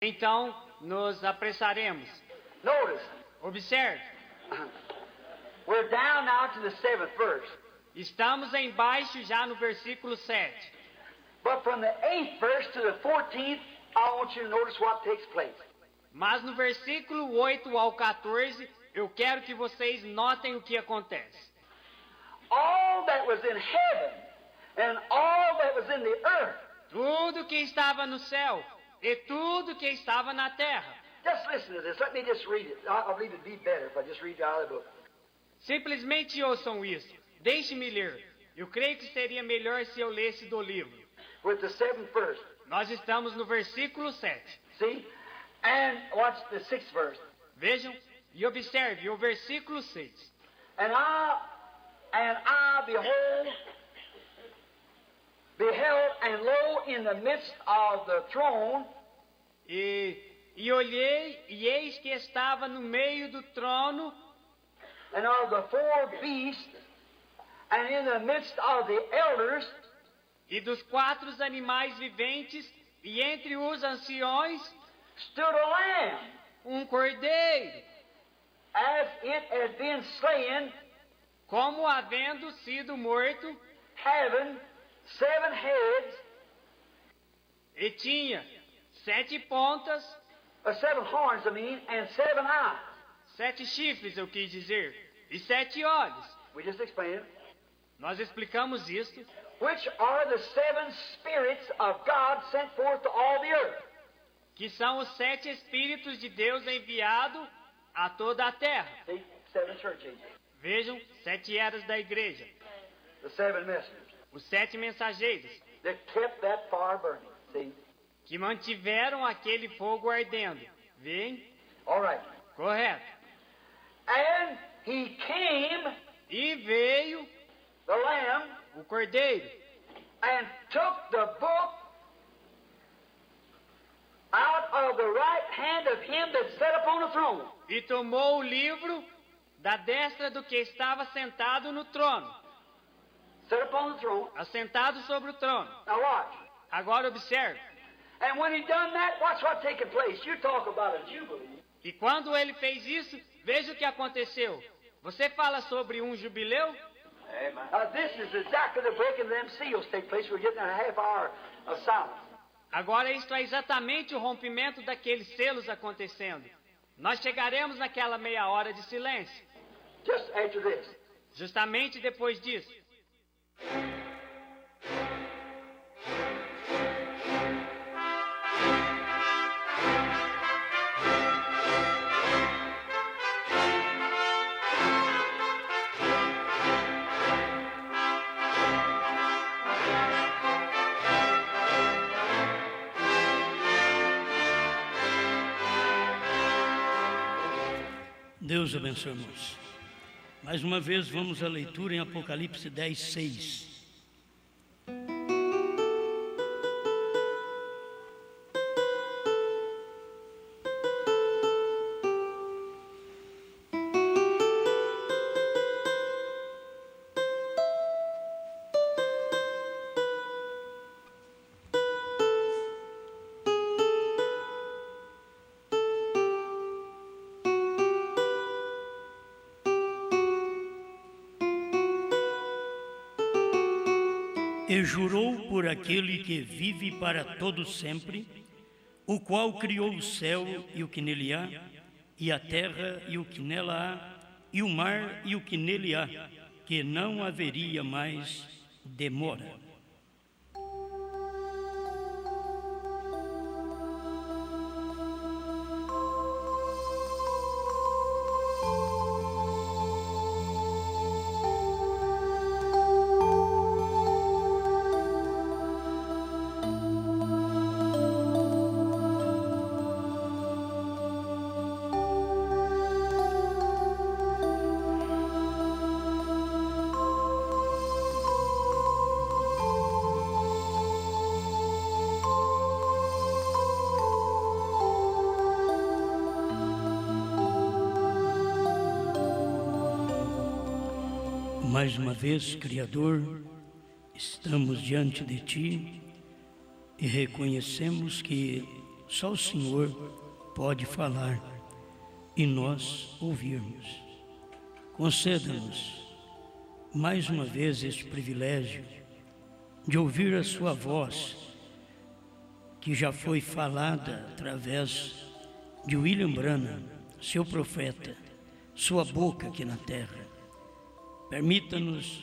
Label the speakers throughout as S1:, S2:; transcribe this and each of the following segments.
S1: Então, nos apressaremos.
S2: Notice,
S1: Observe,
S2: we're down now to the 7th verse.
S1: estamos embaixo já no versículo 7.
S2: But from the 8th verse to the 14th, I want you to notice what takes place.
S1: Mas no versículo 8 ao 14, eu quero que vocês notem o que acontece.
S2: All that was in heaven and all that was in the earth.
S1: Tudo que estava no céu e tudo que estava na terra.
S2: Just listen to this. Let me just read it. I believe it'd be better if I just read it out of the book.
S1: Simplesmente ouçam isso. Deixe-me ler. Eu creio que seria melhor se eu lesse do livro.
S2: With the 7th verse.
S1: Nós estamos no versículo 7.
S2: See? And watch the 6th verse.
S1: Vejam e observe o versículo 6.
S2: And I beheld, and lo, in the midst of the throne,
S1: E olhei, e eis que estava no meio do trono
S2: and of the 4 beasts, and in the midst of the elders,
S1: e dos 4 animais viventes, e entre os anciões,
S2: stood a lamb,
S1: cordeiro,
S2: as it had been slain,
S1: como havendo sido morto,
S2: having 7 heads,
S1: e tinha 7 pontas,
S2: 7 horns, and 7 eyes.
S1: 7 chifres, eu quis dizer, e 7 olhos.
S2: We just explained it.
S1: Nós explicamos isso,
S2: Which are the 7 spirits of God sent forth to all the earth.
S1: que são os 7 Espíritos de Deus enviados a toda a terra.
S2: See? 7 church ages.
S1: Vejam, 7 eras da igreja,
S2: The 7 messengers
S1: os 7 mensageiros,
S2: that kept that fire burning. See?
S1: que mantiveram aquele fogo ardendo. Vem?
S2: All right.
S1: Correto.
S2: And he came,
S1: E veio
S2: the Lamb,
S1: o cordeiro,
S2: and took the book out of the right hand of him that sat upon the throne.
S1: e tomou o livro da destra do que estava sentado no trono,
S2: Sat upon the throne.
S1: assentado sobre o trono.
S2: Now watch.
S1: Agora observe.
S2: And when he done that, watch what's taking place. You talk about a jubilee.
S1: E quando ele fez isso, veja o que aconteceu. Você fala sobre um jubileu?
S2: Amen. This is exactly the breaking of them seals take place. We're getting a half hour of silence.
S1: Agora isto é exatamente o rompimento daqueles selos acontecendo. Nós chegaremos naquela meia hora de silêncio,
S2: Just after this.
S1: justamente depois disso.
S3: Deus abençoe, irmãos. Mais uma vez vamos à leitura em Apocalipse 10, 6. E jurou por aquele que vive para todo sempre, o qual criou o céu e o que nele há, e a terra e o que nela há, e o mar e o que nele há, que não haveria mais demora. Mais uma vez, Criador, estamos diante de Ti e reconhecemos que só o Senhor pode falar e nós ouvirmos. Conceda-nos mais uma vez este privilégio de ouvir a sua voz, que já foi falada através de William Branham, seu profeta, sua boca aqui na terra. Permita-nos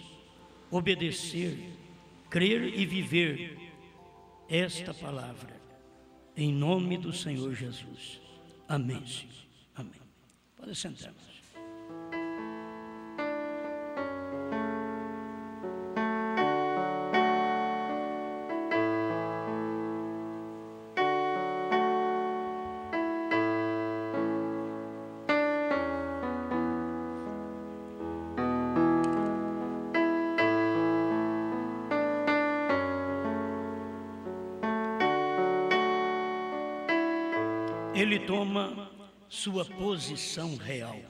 S3: obedecer, crer e viver esta palavra, em nome do Senhor Jesus. Amém, Senhor. Amém. Pode sentar-nos. Ele toma sua posição real.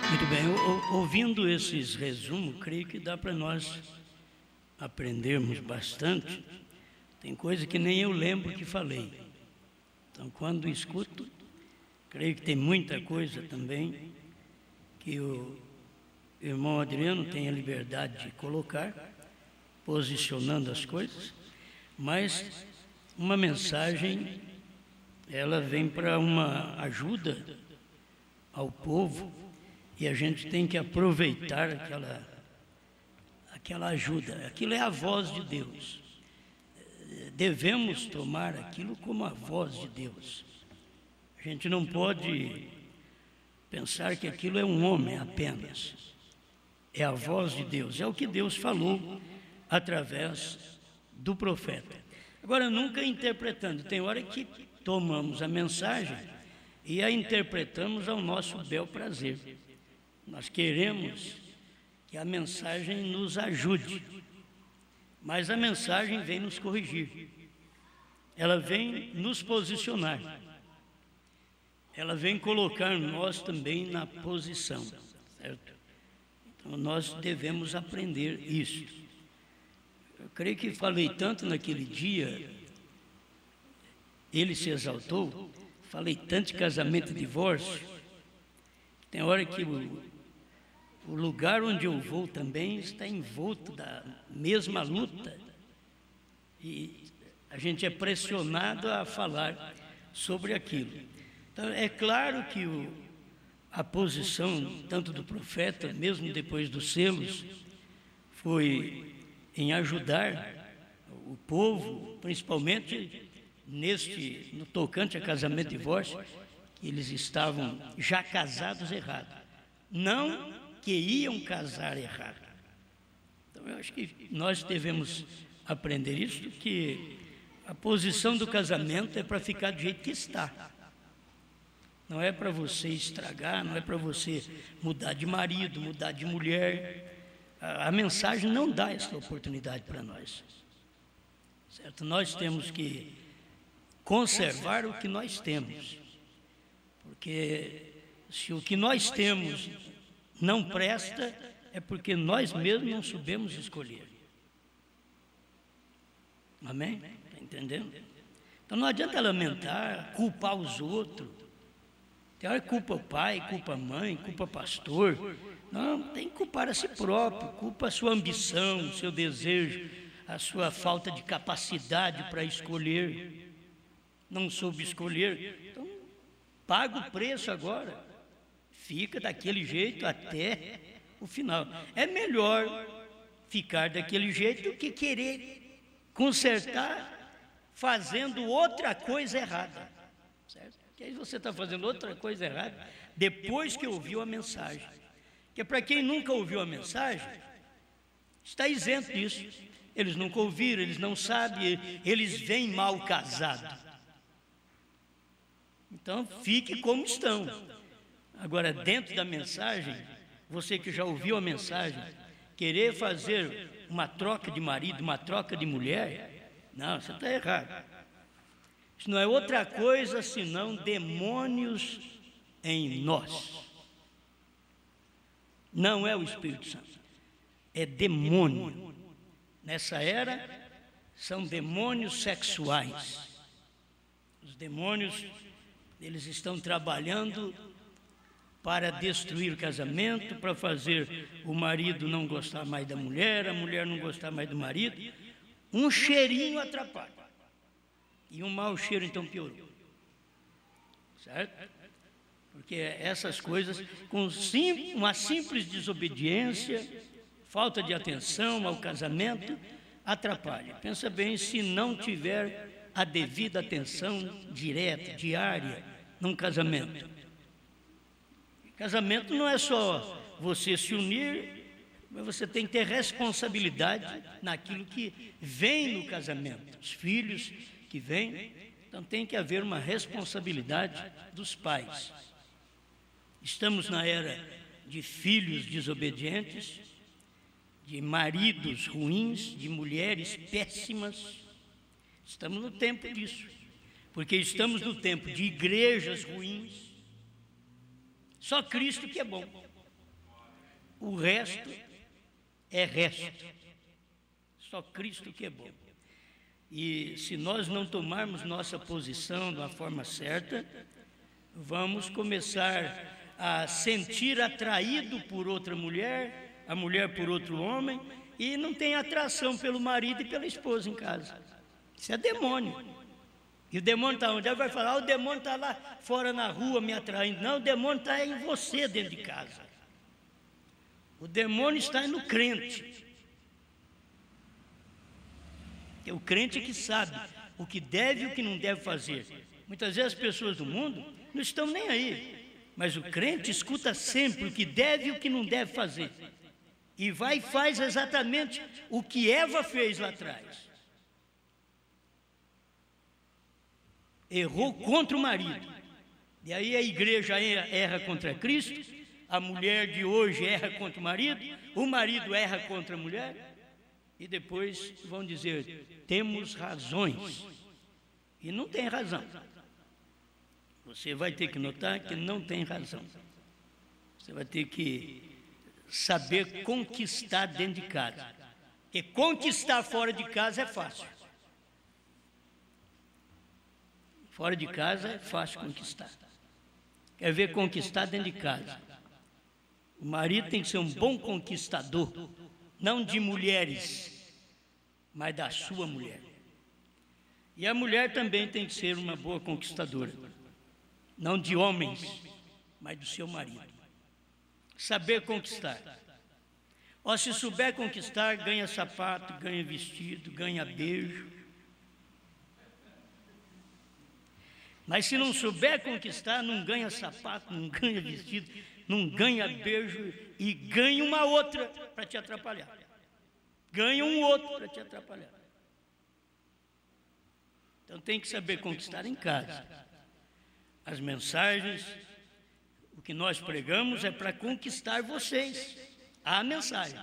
S3: Muito bem, ouvindo esses resumos, creio que dá para nós aprendermos bastante. Tem coisa que nem eu lembro que falei. Então, quando escuto, creio que tem muita coisa também que o irmão Adriano tem a liberdade de colocar, posicionando as coisas, mas uma mensagem, ela vem para uma ajuda ao povo e a gente tem que aproveitar aquela ajuda. Aquilo é a voz de Deus. Devemos tomar aquilo como a voz de Deus. A gente não pode pensar que aquilo é um homem apenas. É a voz de Deus, é o que Deus falou através do profeta. Agora, nunca interpretando. Tem hora que tomamos a mensagem e a interpretamos ao nosso bel prazer. Nós queremos que a mensagem nos ajude, mas a mensagem vem nos corrigir, ela vem nos posicionar, ela vem colocar nós também na posição, certo? Então nós devemos aprender isso. Eu creio que falei tanto naquele dia, ele se exaltou, falei tanto de casamento e divórcio, tem hora que o lugar onde eu vou também está envolto da mesma luta. E a gente é pressionado a falar sobre aquilo. Então, é claro que a posição, tanto do profeta, mesmo depois dos selos, foi em ajudar o povo, principalmente no tocante a casamento e divórcio, que eles estavam já casados errado. Não que iam casar errado. Então, eu acho que nós devemos aprender isso, que a posição do casamento é para ficar do jeito que está. Não é para você estragar, não é para você mudar de marido, mudar de mulher. A mensagem não dá essa oportunidade para nós. Certo? Nós temos que conservar o que nós temos. Porque se o que nós temos não presta, é porque nós mesmos não soubemos escolher. Amém? Está entendendo? Então não adianta lamentar, culpar os outros. Tem hora que culpa o pai, culpa a mãe, culpa o pastor. Não, tem que culpar a si próprio, culpa a sua ambição, o seu desejo, a sua falta de capacidade para escolher. Não soube escolher, então paga o preço agora. Fica daquele jeito até o final. É melhor ficar daquele jeito do que querer consertar fazendo outra coisa errada. Certo? Que aí você está fazendo outra coisa errada depois que ouviu a mensagem. Que para quem nunca ouviu a mensagem, está isento disso. Eles nunca ouviram, eles não sabem, eles vêm mal casados. Então, fique como estão. Agora, dentro da mensagem, você que já ouviu a mensagem, querer fazer uma troca de marido, uma troca de mulher, não, você está errado. Isso não é outra coisa senão demônios em nós. Não é o Espírito Santo, é demônio. Nessa era, são demônios sexuais. Os demônios, eles estão trabalhando para destruir o casamento, para fazer o marido não gostar mais da mulher, a mulher não gostar mais do marido. Um cheirinho atrapalha. E um mau cheiro, então, piorou. Certo? Porque essas coisas, com uma simples desobediência, falta de atenção ao casamento, atrapalha. Pensa bem, se não tiver a devida atenção direta, diária, num casamento. Casamento não é só você se unir, mas você tem que ter responsabilidade naquilo que vem no casamento. Os filhos que vêm, então tem que haver uma responsabilidade dos pais. Estamos na era de filhos desobedientes, de maridos ruins, de mulheres péssimas. Estamos no tempo disso, porque estamos no tempo de igrejas ruins. Só Cristo que é bom. O resto é resto. Só Cristo que é bom. E se nós não tomarmos nossa posição da forma certa, vamos começar a sentir atraído por outra mulher, a mulher por outro homem, e não tem atração pelo marido e pela esposa em casa. Isso é demônio. E o demônio está onde? Ele vai falar, o demônio está lá fora na rua me atraindo. Não, o demônio está em você dentro de casa. O demônio está no crente. É o crente que sabe o que deve e o que não deve fazer. Muitas vezes as pessoas do mundo não estão nem aí. Mas o crente escuta sempre o que deve e o que não deve fazer. E vai e faz exatamente o que Eva fez lá atrás. Errou contra o marido. E aí a igreja erra contra Cristo, a mulher de hoje erra contra o marido erra contra a mulher, e depois vão dizer, temos razões. E não tem razão. Você vai ter que notar que não tem razão. Você vai ter que saber conquistar dentro de casa. Porque conquistar fora de casa é fácil. Fora de casa é fácil conquistar. Quer ver conquistar dentro de casa? O marido tem que ser um bom conquistador, não de mulheres, mas da sua mulher. E a mulher também tem que ser uma boa conquistadora, não de homens, mas do seu marido. Saber conquistar. Ó, se souber conquistar, ganha sapato, ganha vestido, ganha beijo. Mas se não souber conquistar, não ganha sapato, não ganha vestido, não ganha beijo e ganha uma outra para te atrapalhar. Ganha um outro para te atrapalhar. Então tem que saber conquistar em casa. As mensagens, o que nós pregamos é para conquistar vocês. A mensagem.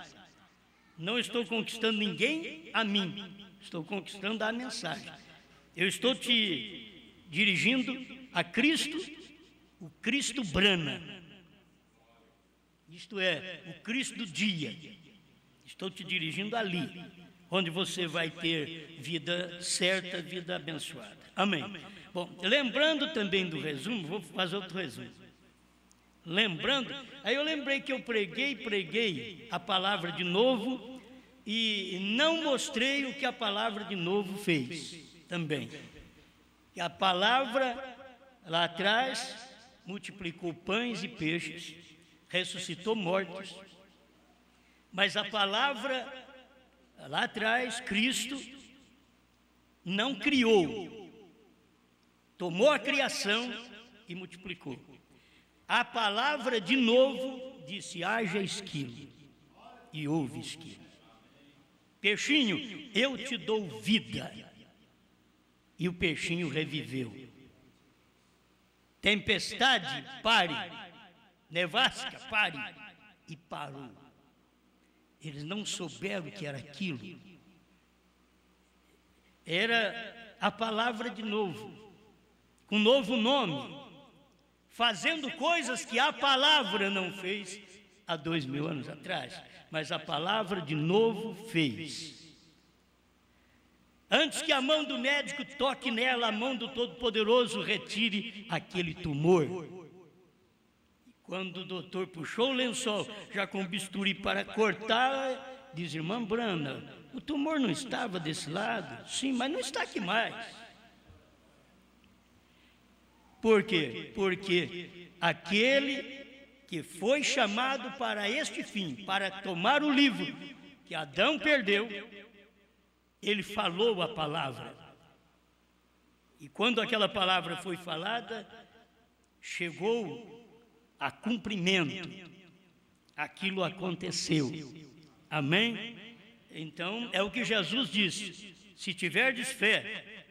S3: Não estou conquistando ninguém a mim, estou conquistando a mensagem. Eu estou te dirigindo a Cristo, o Cristo Brana. Isto é, o Cristo do dia. Estou te dirigindo ali, onde você vai ter vida certa, vida abençoada. Amém. Bom, lembrando também do resumo, vou fazer outro resumo. Lembrando, aí eu lembrei que eu preguei a palavra de novo e não mostrei o que a palavra de novo fez também. E a palavra lá atrás multiplicou pães e peixes, ressuscitou mortos. Mas a palavra lá atrás, Cristo, não criou, tomou a criação e multiplicou. A palavra de novo disse, haja esquilo, e houve esquilo. Peixinho, eu te dou vida. E o peixinho reviveu. Tempestade, pare. Nevasca, pare. E parou. Eles não souberam o que era aquilo. Era a palavra de novo, com novo nome, fazendo coisas que a palavra não fez há 2000 anos atrás, mas a palavra de novo fez. Antes que a mão do médico toque nela, a mão do Todo-Poderoso retire aquele tumor. Quando o doutor puxou o lençol, já com bisturi para cortar, diz: irmã Brana, o tumor não estava desse lado? Sim, mas não está aqui mais. Por quê? Porque aquele que foi chamado para este fim, para tomar o livro que Adão perdeu, ele falou a palavra. E quando aquela palavra foi falada, chegou a cumprimento. Aquilo aconteceu. Amém? Então, é o que Jesus disse: se tiverdes fé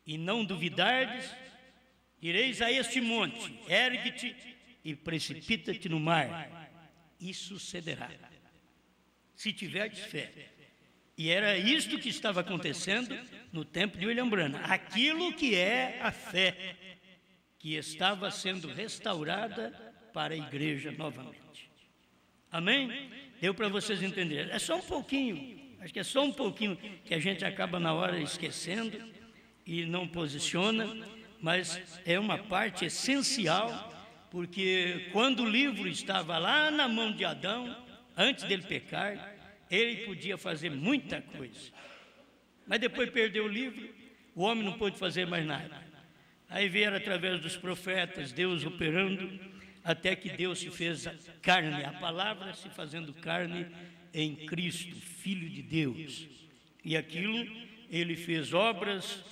S3: e não duvidardes, direis a este monte: ergue-te e precipita-te no mar, e sucederá. Se tiverdes fé. E era isto que estava acontecendo no tempo de William Branham. Aquilo que é a fé, que estava sendo restaurada para a igreja novamente. Amém? Deu para vocês entenderem. É só um pouquinho, acho que é só um pouquinho que a gente acaba na hora esquecendo e não posiciona, mas é uma parte essencial, porque quando o livro estava lá na mão de Adão, antes dele pecar, ele podia fazer muita coisa. Mas depois perdeu o livro, o homem não pôde fazer mais nada. Aí vieram através dos profetas, Deus operando, até que Deus se fez carne, a palavra se fazendo carne em Cristo, Filho de Deus. E aquilo, ele fez obras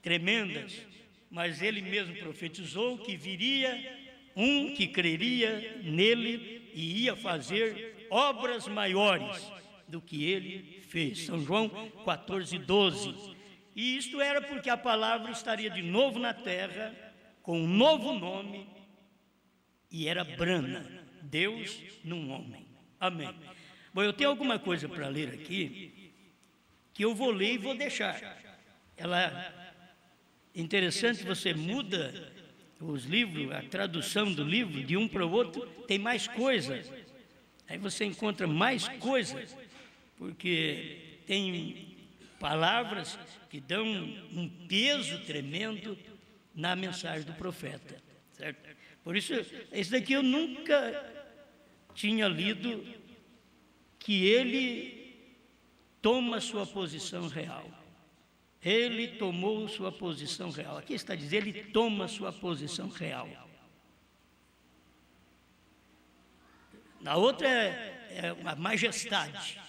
S3: tremendas, mas ele mesmo profetizou que viria um que creria nele e ia fazer obras maiores do que ele fez. São João 14:12. E isto era porque a palavra estaria de novo na terra, com um novo nome, e era Brana, Deus num homem. Amém. Bom, eu tenho alguma coisa para ler aqui, que eu vou ler e vou deixar. Ela é interessante, você muda os livros, a tradução do livro de um para o outro, tem mais coisas. Aí você encontra mais coisas, porque tem palavras que dão um peso tremendo na mensagem do profeta, certo? Por isso, esse daqui eu nunca tinha lido, que ele toma sua posição real. Ele tomou sua posição real. Aqui está dizendo, ele toma sua posição real. Na outra é a majestade,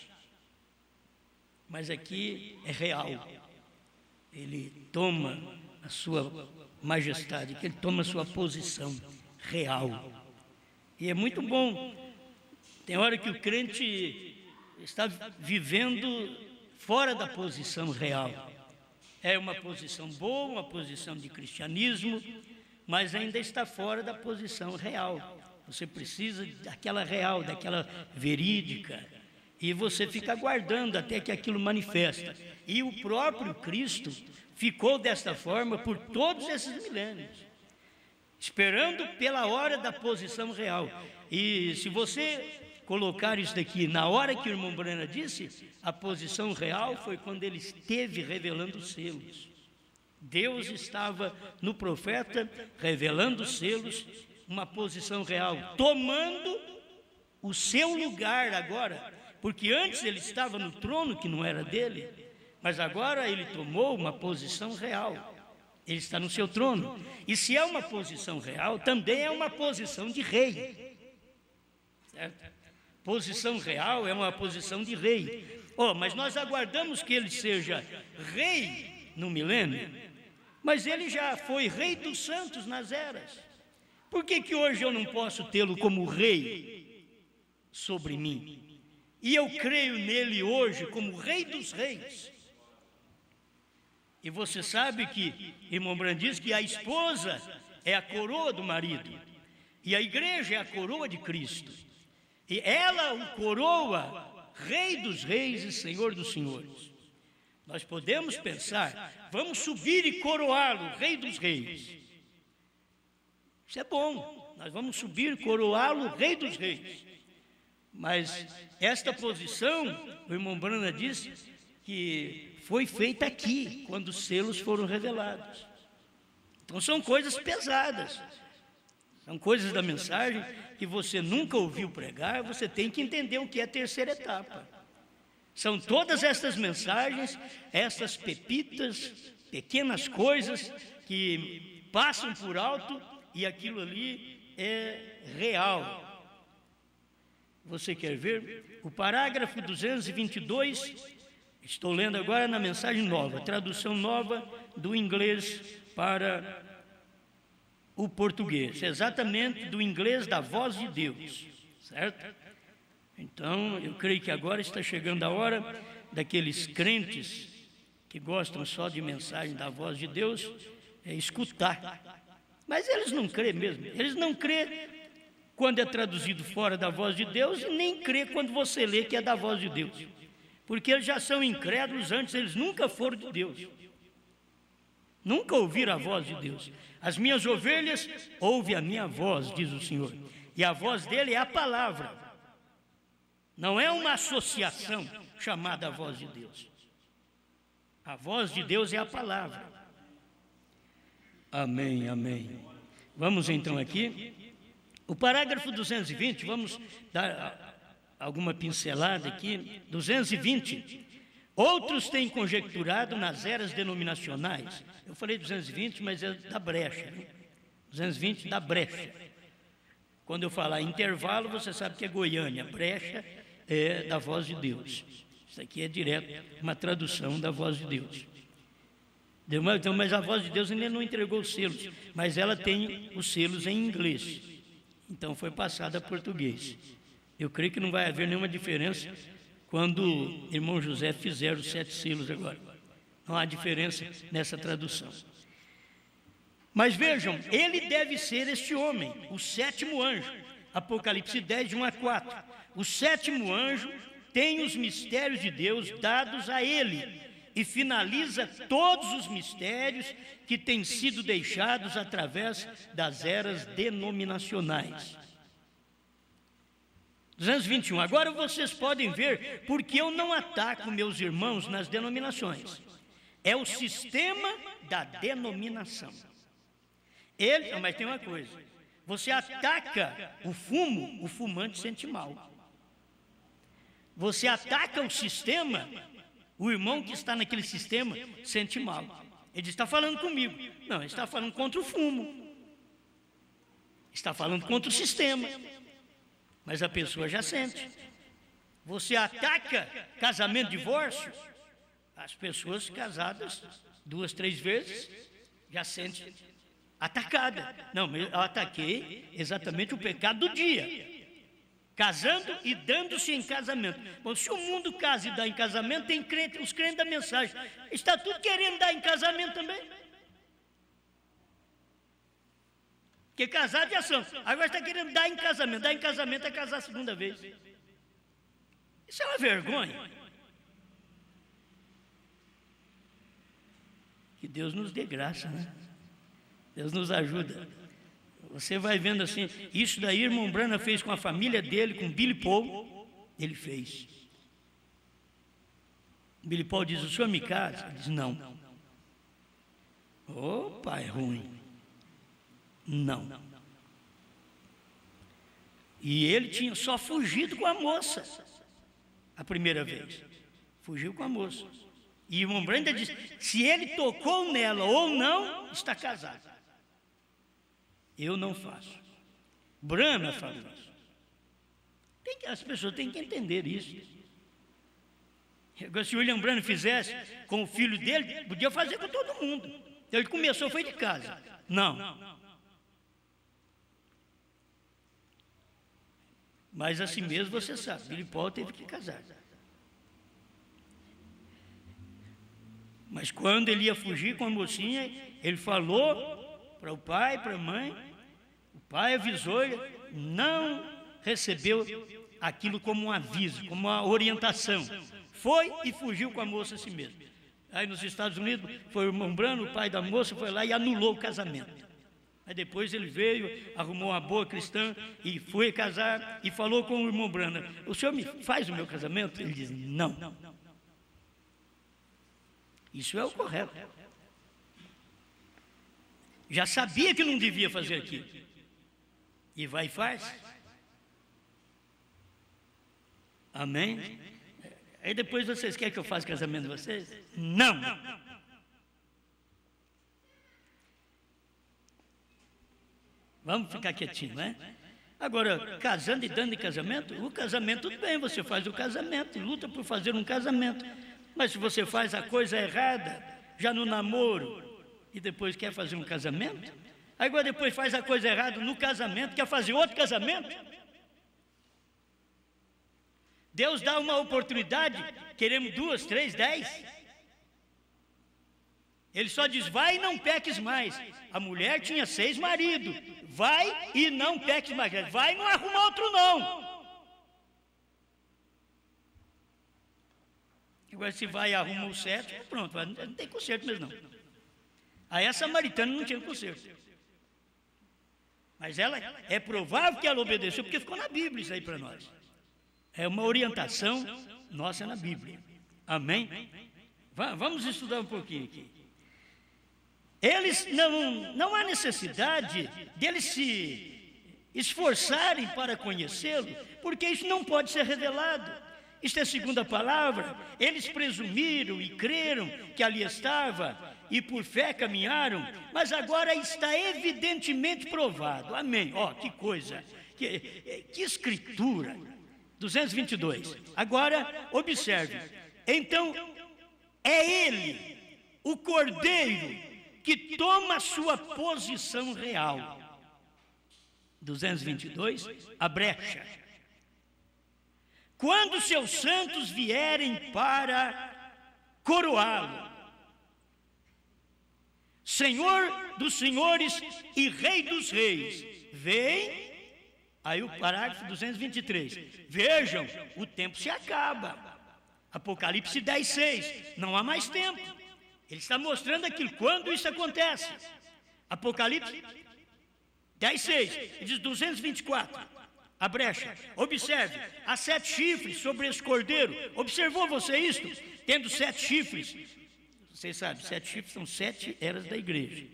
S3: mas aqui é real. Ele toma a sua majestade, que ele toma a sua posição real. E é muito bom. Tem hora que o crente está vivendo fora da posição real. É uma posição boa, uma posição de cristianismo, mas ainda está fora da posição real. Você precisa daquela real, daquela verídica, e você fica aguardando até que aquilo manifesta. E o próprio Cristo ficou desta forma por todos esses milênios, esperando pela hora da posição real. E se você colocar isso daqui na hora que o irmão Brana disse, a posição real foi quando ele esteve revelando os selos. Deus estava no profeta revelando os selos, uma posição real, tomando o seu lugar agora, porque antes ele estava no trono que não era dele, mas agora ele tomou uma posição real. Ele está no seu trono. E se é uma posição real, também é uma posição de rei. Certo? Posição real é uma posição de rei. Mas nós aguardamos que ele seja rei no milênio, mas ele já foi rei dos santos nas eras. Por que hoje eu não posso tê-lo como rei sobre mim? E eu creio nele hoje como rei dos reis. E você sabe que, irmão Brand diz que a esposa é a coroa do marido, e a igreja é a coroa de Cristo. E ela o coroa Rei dos reis e Senhor dos senhores. Nós podemos pensar, vamos subir e coroá-lo, Rei dos reis. Isso é bom, nós vamos subir e coroá-lo, Rei dos reis. Mas esta posição, o irmão Branham diz que foi feita aqui, quando os selos foram revelados. Então são coisas pesadas, são coisas da mensagem que você nunca ouviu pregar, você tem que entender o que é a terceira etapa. São todas estas mensagens, essas pepitas, pequenas coisas que passam por alto e aquilo ali é real. Você quer ver? O parágrafo 222, estou lendo agora na mensagem nova, tradução nova do inglês para o português, exatamente do inglês da Voz de Deus, certo? Então, eu creio que agora está chegando a hora daqueles crentes que gostam só de mensagem da Voz de Deus, escutar. Mas eles não crêem mesmo, eles não crêem quando é traduzido fora da Voz de Deus e nem crê quando você lê que é da Voz de Deus. Porque eles já são incrédulos antes, eles nunca foram de Deus. Nunca ouviram a voz de Deus. As minhas ovelhas ouvem a minha voz, diz o Senhor. E a voz dele é a palavra. Não é uma associação chamada a voz de Deus. A voz de Deus é a palavra. Amém, amém. Vamos então aqui. O parágrafo 220, vamos dar alguma pincelada aqui. 220. Outros têm conjecturado nas eras denominacionais. Eu falei 220, mas é da brecha. Né? 220 da brecha. Quando eu falar intervalo, você sabe que é Goiânia. Brecha é da Voz de Deus. Isso aqui é direto, uma tradução da Voz de Deus. Então, mas a Voz de Deus ainda não entregou os selos, mas ela tem os selos em inglês. Então foi passada a português. Eu creio que não vai haver nenhuma diferença quando o irmão José fizer os 7 selos agora. Não há diferença nessa tradução. Mas vejam, ele deve ser este homem, o 7º anjo. Apocalipse 10, de 1 a 4. O 7º anjo tem os mistérios de Deus dados a ele e finaliza todos os mistérios que têm sido deixados através das eras denominacionais. 221. Agora vocês podem ver porque eu não ataco meus irmãos nas denominações. É o sistema da denominação. Mas tem uma coisa. Você ataca o fumo, o fumante sente mal. Você ataca o sistema, o irmão que está naquele sistema sente mal. Ele está falando comigo. Não, ele está falando contra o fumo. Está falando contra o sistema. Mas a pessoa já sente. Você ataca casamento, divórcio, as pessoas casadas 2, 3 vezes já sentem atacada. Não, eu ataquei exatamente o pecado do dia. Casando e dando-se em casamento. Bom, se o mundo casa e dá em casamento, tem os crentes da mensagem. Está tudo querendo dar em casamento também. Porque casado já são. Agora está querendo dar em casamento. Dar em casamento é casar a segunda vez. Isso é uma vergonha. Que Deus nos dê graça, né? Deus nos ajuda. Você vai vendo assim, isso daí irmão Branham fez com a família dele, com Billy Paul, ele fez. Billy Paul diz, o senhor me casa? Ele diz, não. Opa, é ruim. Não. E ele tinha só fugido com a moça, a primeira vez. Fugiu com a moça. E o irmão Branham diz, se ele tocou nela ou não, está casado. Eu não faço. Branham fala isso. As pessoas têm que entender isso. Agora, se o William Branham fizesse com o filho dele, podia fazer com todo mundo. Então, ele começou, foi de casa. Não. Mas assim mesmo você sabe, Billy Paul teve que casar. Mas quando ele ia fugir com a mocinha, ele falou para o pai, para a mãe, o pai avisou ele, não recebeu aquilo como um aviso, como uma orientação. Foi e fugiu com a moça assim mesmo. Aí nos Estados Unidos, foi o irmão Branham, o pai da moça, foi lá e anulou o casamento. Aí depois ele veio, arrumou uma boa cristã e foi casar e falou com o irmão Branham: o senhor me faz o meu casamento? Ele diz: não. Isso é o correto. Já sabia que não devia fazer aquilo. E vai e faz. Amém? Aí depois vocês querem que eu faça o casamento de vocês? Não. Vamos ficar quietinho, né? Agora, casando e dando em casamento, o casamento tudo bem, você faz o casamento, luta por fazer um casamento. Mas se você faz a coisa errada, já no namoro, e depois quer fazer um casamento, agora depois faz a coisa errada no casamento, quer fazer outro casamento. Deus dá uma oportunidade, queremos 2, 3, 10. Ele só diz: vai e não peques mais. A mulher tinha 6 maridos. Vai e não peques mais. Vai e não arruma outro não. Agora se vai e arruma o 7, pronto, não tem conserto mesmo não. Aí a samaritana não tinha conserto. Mas ela, é provável que ela obedeceu, porque ficou na Bíblia isso aí para nós. É uma orientação nossa na Bíblia. Amém? Vamos estudar um pouquinho aqui. Eles não há necessidade deles se esforçarem para conhecê-lo, porque isso não pode ser revelado. Isto é segundo a palavra. Eles presumiram e creram que ali estava e por fé caminharam, mas agora está evidentemente provado. Amém? Ó, que coisa, que escritura. 222. Agora, observe. Então, é ele, o Cordeiro, que toma a sua posição real. 222, a brecha. Quando seus santos vierem para coroá-lo, Senhor dos senhores e Rei dos reis, vem. Aí o parágrafo 223. Vejam, o tempo se acaba. Apocalipse 10:6. Não há mais tempo. Ele está mostrando aquilo. Quando isso acontece? Apocalipse 10:6. Ele diz 224. A brecha. Observe. Há 7 chifres sobre esse cordeiro. Observou você isto? Tendo 7 chifres. Vocês sabem, 7 chifres são 7 eras da igreja.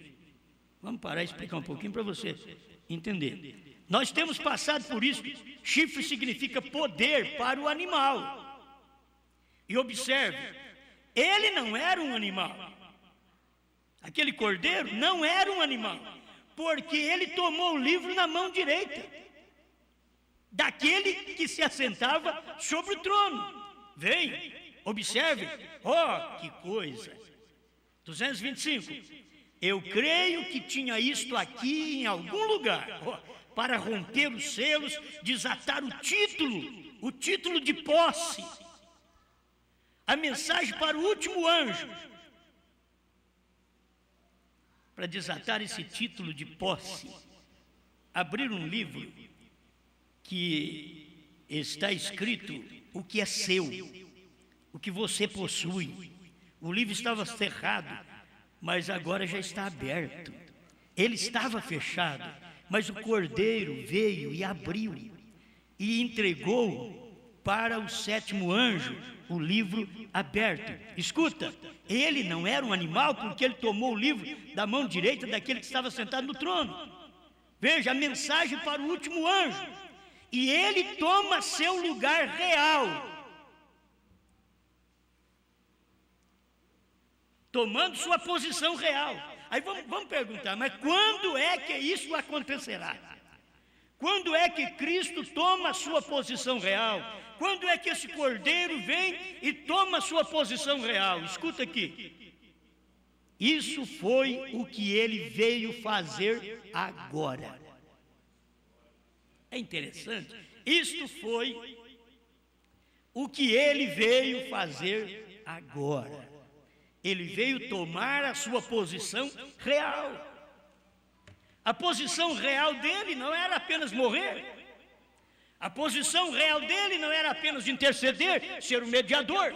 S3: Vamos parar e explicar um pouquinho para você entender. Nós temos passado por isso. Chifre significa poder para o animal. E observe, ele não era um animal. Aquele cordeiro não era um animal, porque ele tomou o livro na mão direita daquele que se assentava sobre o trono. Vem, observe. Oh, que coisa. 225. Eu creio que tinha isto aqui em algum lugar. Oh, para romper os selos, desatar o título de posse, a mensagem para o último anjo, para desatar esse título de posse, abrir um livro que está escrito o que é seu, o que você possui. O livro estava cerrado, mas agora já está aberto. Ele estava fechado, mas o Cordeiro veio e abriu e entregou para o 7º anjo o livro aberto. Escuta, ele não era um animal porque ele tomou o livro da mão direita daquele que estava sentado no trono. Veja, a mensagem para o último anjo. E ele toma seu lugar real, tomando sua posição real. Aí vamos perguntar, mas quando é que isso acontecerá? Quando é que Cristo toma a sua posição real? Quando é que esse Cordeiro vem e toma a sua posição real? Escuta aqui. Isso foi o que ele veio fazer agora. É interessante. Isto foi o que ele veio fazer agora. Ele veio tomar a sua posição real. A posição real dele não era apenas morrer. A posição real dele não era apenas interceder, ser o mediador,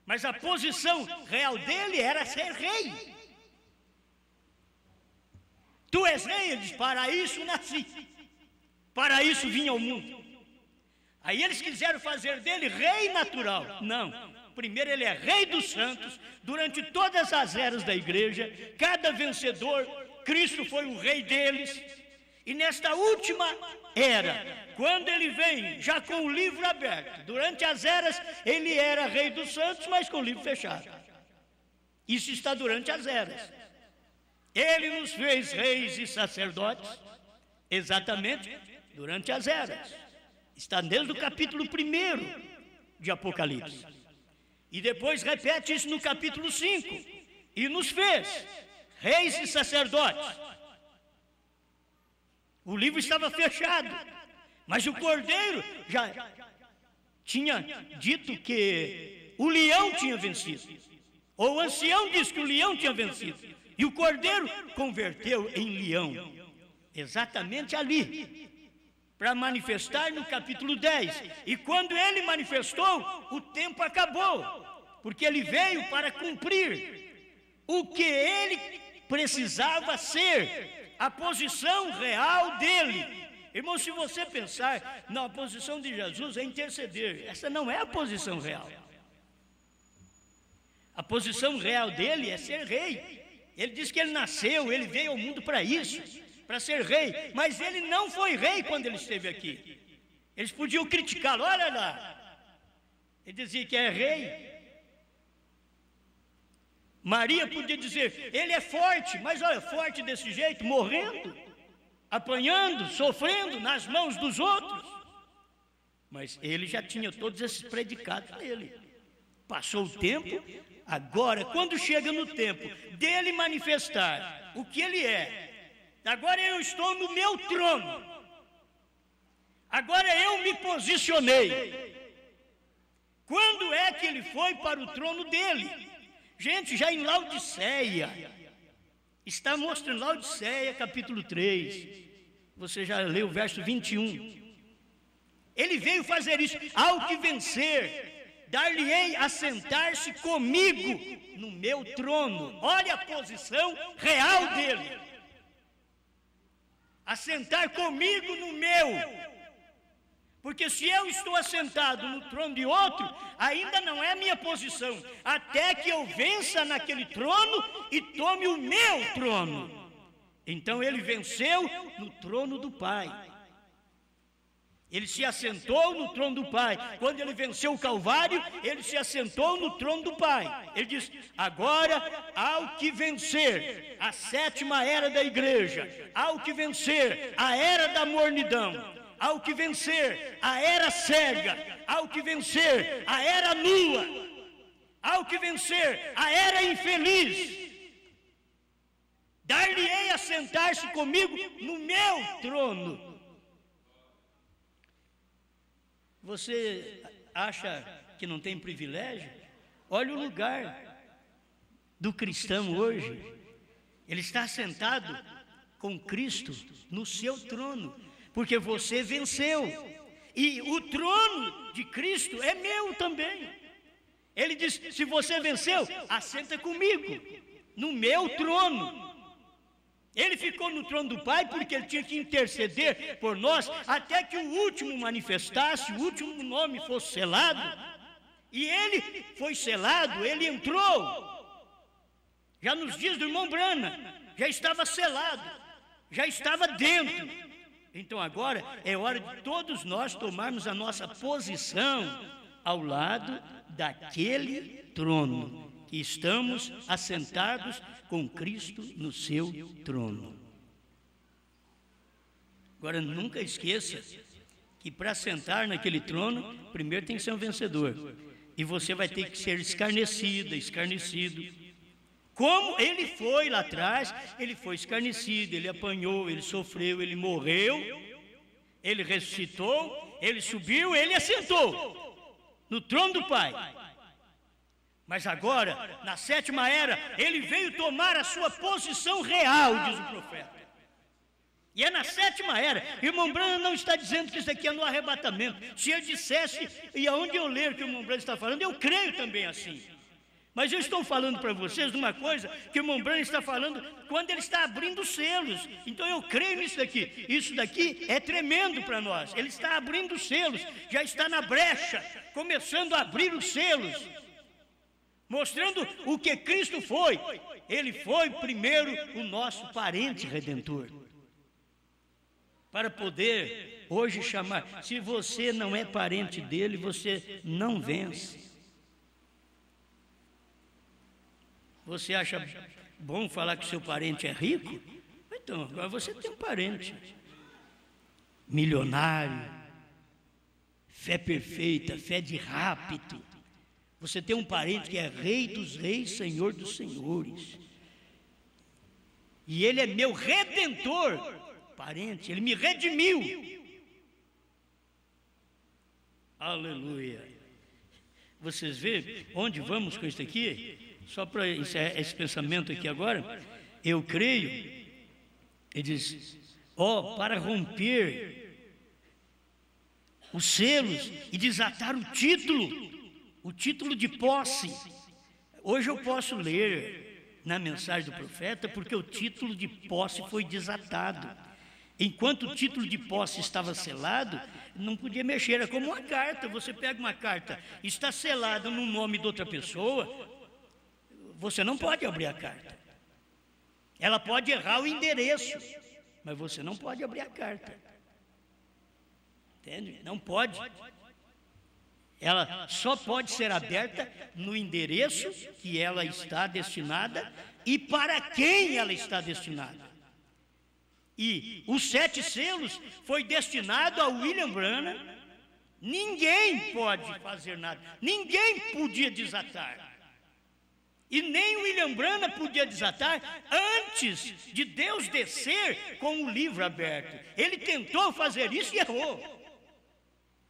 S3: mas a posição real dele era ser rei. Tu és rei, ele diz, para isso nasci, para isso vim ao mundo. Aí eles quiseram fazer dele rei natural. Não, primeiro ele é rei dos santos, durante todas as eras da igreja, cada vencedor, Cristo foi o rei deles. E nesta última era, quando ele vem já com o livro aberto, durante as eras ele era rei dos santos, mas com o livro fechado. Isso está durante as eras. Ele nos fez reis e sacerdotes, exatamente durante as eras. Está desde o capítulo 1 de Apocalipse. E depois repete isso no capítulo 5. E nos fez reis e sacerdotes. O livro estava fechado, mas o cordeiro já tinha dito que o leão tinha vencido. Ou o ancião disse que o leão tinha vencido. E o cordeiro converteu em leão. Exatamente ali. Para manifestar no capítulo 10. E quando ele manifestou, o tempo acabou. Porque ele veio para cumprir o que ele precisava ser. A posição real dele. Irmão, se você pensar, não, a posição de Jesus é interceder. Essa não é a posição real. A posição real dele é ser rei. Ele diz que ele nasceu, ele veio ao mundo para isso, para ser rei. Mas ele não foi rei quando ele esteve aqui. Eles podiam criticá-lo, olha lá. Ele dizia que é rei. Maria podia dizer, ele é forte, mas olha, forte desse jeito, morrendo, apanhando, sofrendo nas mãos dos outros. Mas ele já tinha todos esses predicados nele. Passou o tempo, agora, quando chega no tempo dele manifestar o que ele é, agora eu estou no meu trono, agora eu me posicionei. Quando é que ele foi para o trono dele? Gente, já em Laodiceia, está mostrando Laodiceia, capítulo 3, você já leu o verso 21. Ele veio fazer isso, ao que vencer, dar-lhe-ei a sentar-se comigo no meu trono. Olha a posição real dele. Assentar comigo no meu. Porque se eu estou assentado no trono de outro, ainda não é a minha posição, até que eu vença naquele trono e tome o meu trono. Então ele venceu no trono do Pai. Ele se assentou no trono do Pai. Quando ele venceu o Calvário, ele se assentou no trono do Pai. Ele diz, agora, ao que vencer a 7ª era da igreja, ao que vencer a era da mornidão, ao que vencer a era cega, ao que vencer a era nua, ao que vencer a era infeliz, dar-lhe-ei a sentar-se comigo no meu trono. Você acha que não tem privilégio? Olha o lugar do cristão hoje. Ele está sentado com Cristo no seu trono. Porque você venceu. E o trono de Cristo é meu também. Ele diz, se você venceu, assenta comigo, no meu trono. Ele ficou no trono do Pai porque ele tinha que interceder por nós, até que o último manifestasse, o último nome fosse selado. E ele foi selado, ele entrou. Já nos dias do irmão Branham, já estava selado, já estava dentro. Então agora é hora de todos nós tomarmos a nossa posição ao lado daquele trono, que estamos assentados com Cristo no seu trono. Agora nunca esqueça que para sentar naquele trono, primeiro tem que ser um vencedor. E você vai ter que ser escarnecido. Como ele foi lá atrás, ele foi escarnecido, ele apanhou, ele sofreu, ele morreu, ele ressuscitou, ele subiu, ele assentou no trono do Pai. Mas agora, na 7ª era, ele veio tomar a sua posição real, diz o profeta. E é na sétima era. Irmão Branham não está dizendo que isso aqui é no arrebatamento. Se ele dissesse, e aonde eu ler que o irmão Branham está falando, eu creio também assim. Mas eu estou falando para vocês de uma coisa que o irmão Branham está falando quando ele está abrindo selos. Então eu creio nisso daqui. Isso daqui é tremendo para nós. Ele está abrindo selos, já está na brecha, começando a abrir os selos, mostrando o que Cristo foi. Ele foi primeiro o nosso parente redentor, para poder hoje chamar. Se você não é parente dele, você não vence. Você acha bom falar que seu parente é rico? Então, agora você tem um parente milionário, fé perfeita, fé de rápido. Você tem um parente que é Rei dos Reis, Senhor dos Senhores. E ele é meu redentor, parente, ele me redimiu. Aleluia. Vocês veem onde vamos com isso aqui? Só para encerrar esse pensamento aqui agora, eu creio, ele diz, para romper os selos e desatar o título de posse. Hoje eu posso ler na mensagem do profeta, porque o título de posse foi desatado. Enquanto o título de posse estava selado, não podia mexer, era como uma carta. Você pega uma carta, está selada no nome de outra pessoa, você não pode abrir a carta. Ela pode errar o endereço, mas você não pode abrir a carta. Entende? Não pode. Ela só pode ser aberta no endereço que ela está destinada e para quem ela está destinada. E os 7 selos foi destinado a William Branham. Ninguém pode fazer nada. Ninguém podia desatar. E nem William Branham podia desatar antes de Deus descer com o livro aberto. Ele tentou fazer isso e errou.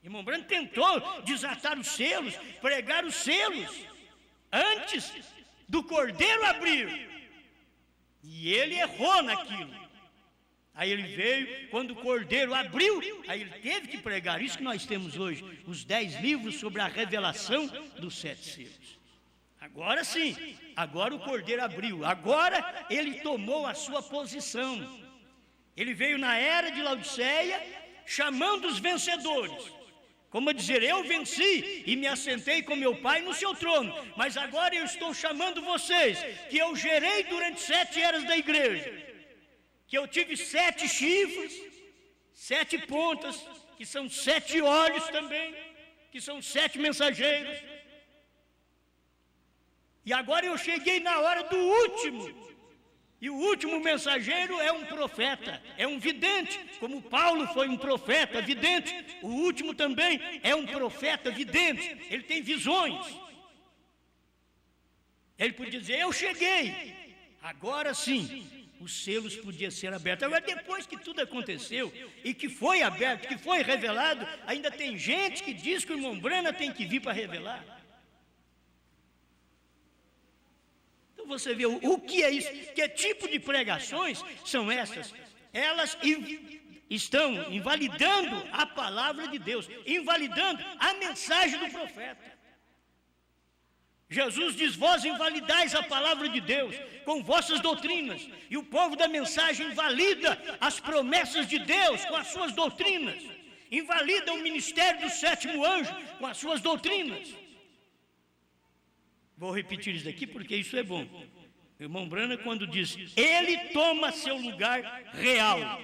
S3: Irmão Branham tentou desatar os selos, pregar os selos, antes do Cordeiro abrir. E ele errou naquilo. Aí ele veio, quando o Cordeiro abriu, aí ele teve que pregar. Isso que nós temos hoje, os 10 livros sobre a revelação dos 7 selos. Agora sim, agora o Cordeiro abriu, agora ele tomou a sua posição. Ele veio na era de Laodiceia, chamando os vencedores, como a dizer, eu venci e me assentei com meu Pai no seu trono, mas agora eu estou chamando vocês, que eu gerei durante 7 eras da igreja, que eu tive 7 chifres, 7 pontas, que são 7 olhos também, que são 7 mensageiros. E agora eu cheguei na hora do último. E o último mensageiro é um profeta, é um vidente, como Paulo foi um profeta vidente. O último também é um profeta vidente, ele tem visões. Ele podia dizer, eu cheguei. Agora sim, os selos podiam ser abertos. Agora, depois que tudo aconteceu e que foi aberto, que foi revelado, ainda tem gente que diz que o irmão Branham tem que vir para revelar. Então você vê o que é isso, que tipo de pregações são essas? Elas estão invalidando a palavra de Deus, invalidando a mensagem do profeta. Jesus diz, vós invalidais a palavra de Deus com vossas doutrinas, e o povo da mensagem invalida as promessas de Deus com as suas doutrinas, invalida o ministério do 7º anjo com as suas doutrinas. Vou repetir isso aqui porque isso é bom. O irmão Branham, quando diz, ele toma seu lugar real.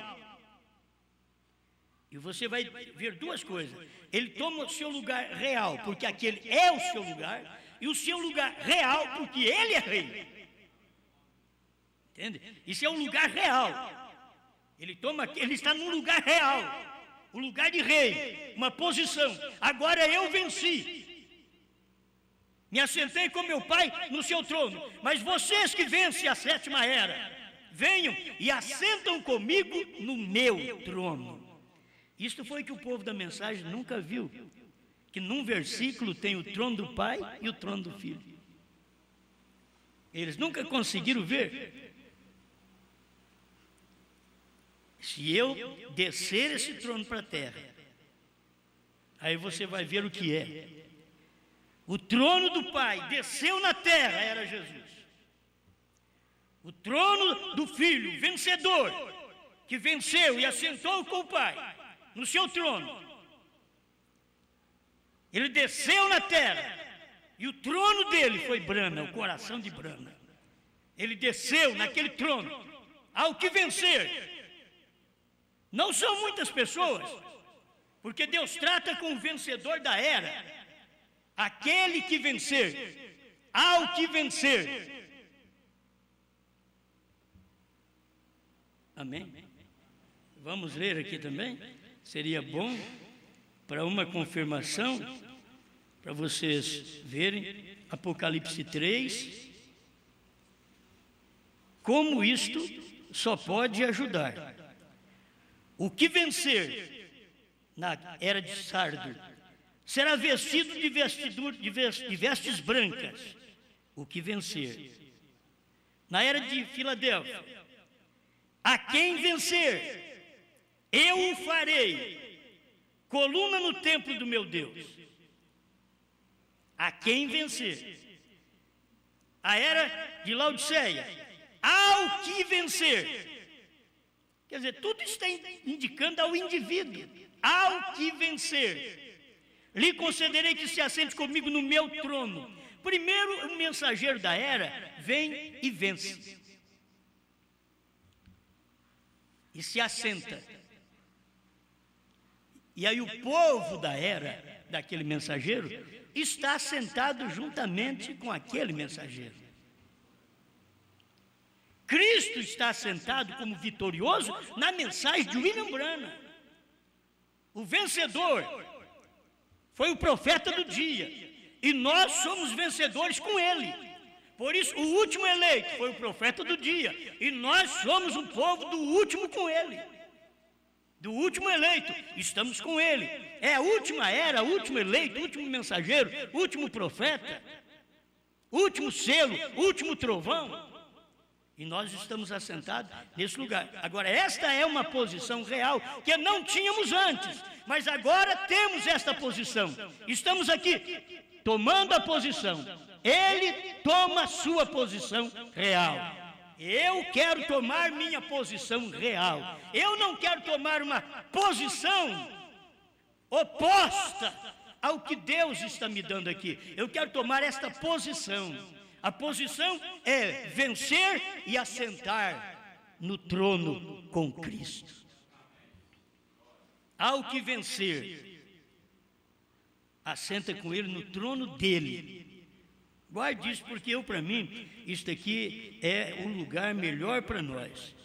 S3: E você vai ver duas coisas. Ele toma o seu lugar real, porque aquele é o seu lugar, e o seu lugar real, porque ele é rei. Entende? Isso é um lugar real. Ele está num lugar real, o lugar de rei, uma posição. Agora eu venci. Me assentei com meu Pai no seu trono, mas vocês que vencem a 7ª era, venham e assentam comigo no meu trono. Isto foi que o povo da mensagem nunca viu, que num versículo tem o trono do Pai e o trono do Filho. Eles nunca conseguiram ver. se eu descer esse trono para a terra, aí você vai ver o que é. O trono do Pai desceu na terra, era Jesus. O trono do Filho, vencedor, que venceu e assentou com o Pai no seu trono. Ele desceu na terra e o trono dele foi Brahma, o coração de Brahma. Ele desceu naquele trono ao que vencer. Não são muitas pessoas, porque Deus trata com o vencedor da era, aquele que vencer, ao que vencer. Amém? Vamos ler aqui também? Seria bom para uma confirmação, para vocês verem, Apocalipse 3, como isto só pode ajudar. O que vencer na era de Sardo será vestido de vestes brancas. O que vencer. Na era de Filadélfia, a quem vencer, eu o farei coluna no templo do meu Deus. A quem vencer. A era de Laodiceia, ao que vencer. Quer dizer, tudo está indicando ao indivíduo, ao que vencer. Lhe concederei que se assente comigo no meu trono. Primeiro, o mensageiro da era vem e vence. E se assenta. E aí o povo da era, daquele mensageiro, está assentado juntamente com aquele mensageiro. Cristo está assentado como vitorioso na mensagem de William Branham. O vencedor foi o profeta do dia, e nós somos vencedores com ele. Por isso, o último eleito foi o profeta do dia, e nós somos o povo do último com ele. Do último eleito, estamos com ele. É a última era, o último eleito, o último mensageiro, o último profeta, o último selo, o último trovão. E nós estamos assentados nesse lugar. Agora, esta é uma posição real que não tínhamos antes, mas agora temos esta posição. Estamos aqui tomando a posição. Ele toma a sua posição real. Eu quero tomar minha posição real. Eu não quero tomar uma posição oposta ao que Deus está me dando aqui. Eu quero tomar esta posição. A posição é vencer e assentar no trono com Cristo. Ao que vencer, assenta com Ele no trono dele. Guarde isso, porque para mim, isto aqui é o lugar melhor para nós.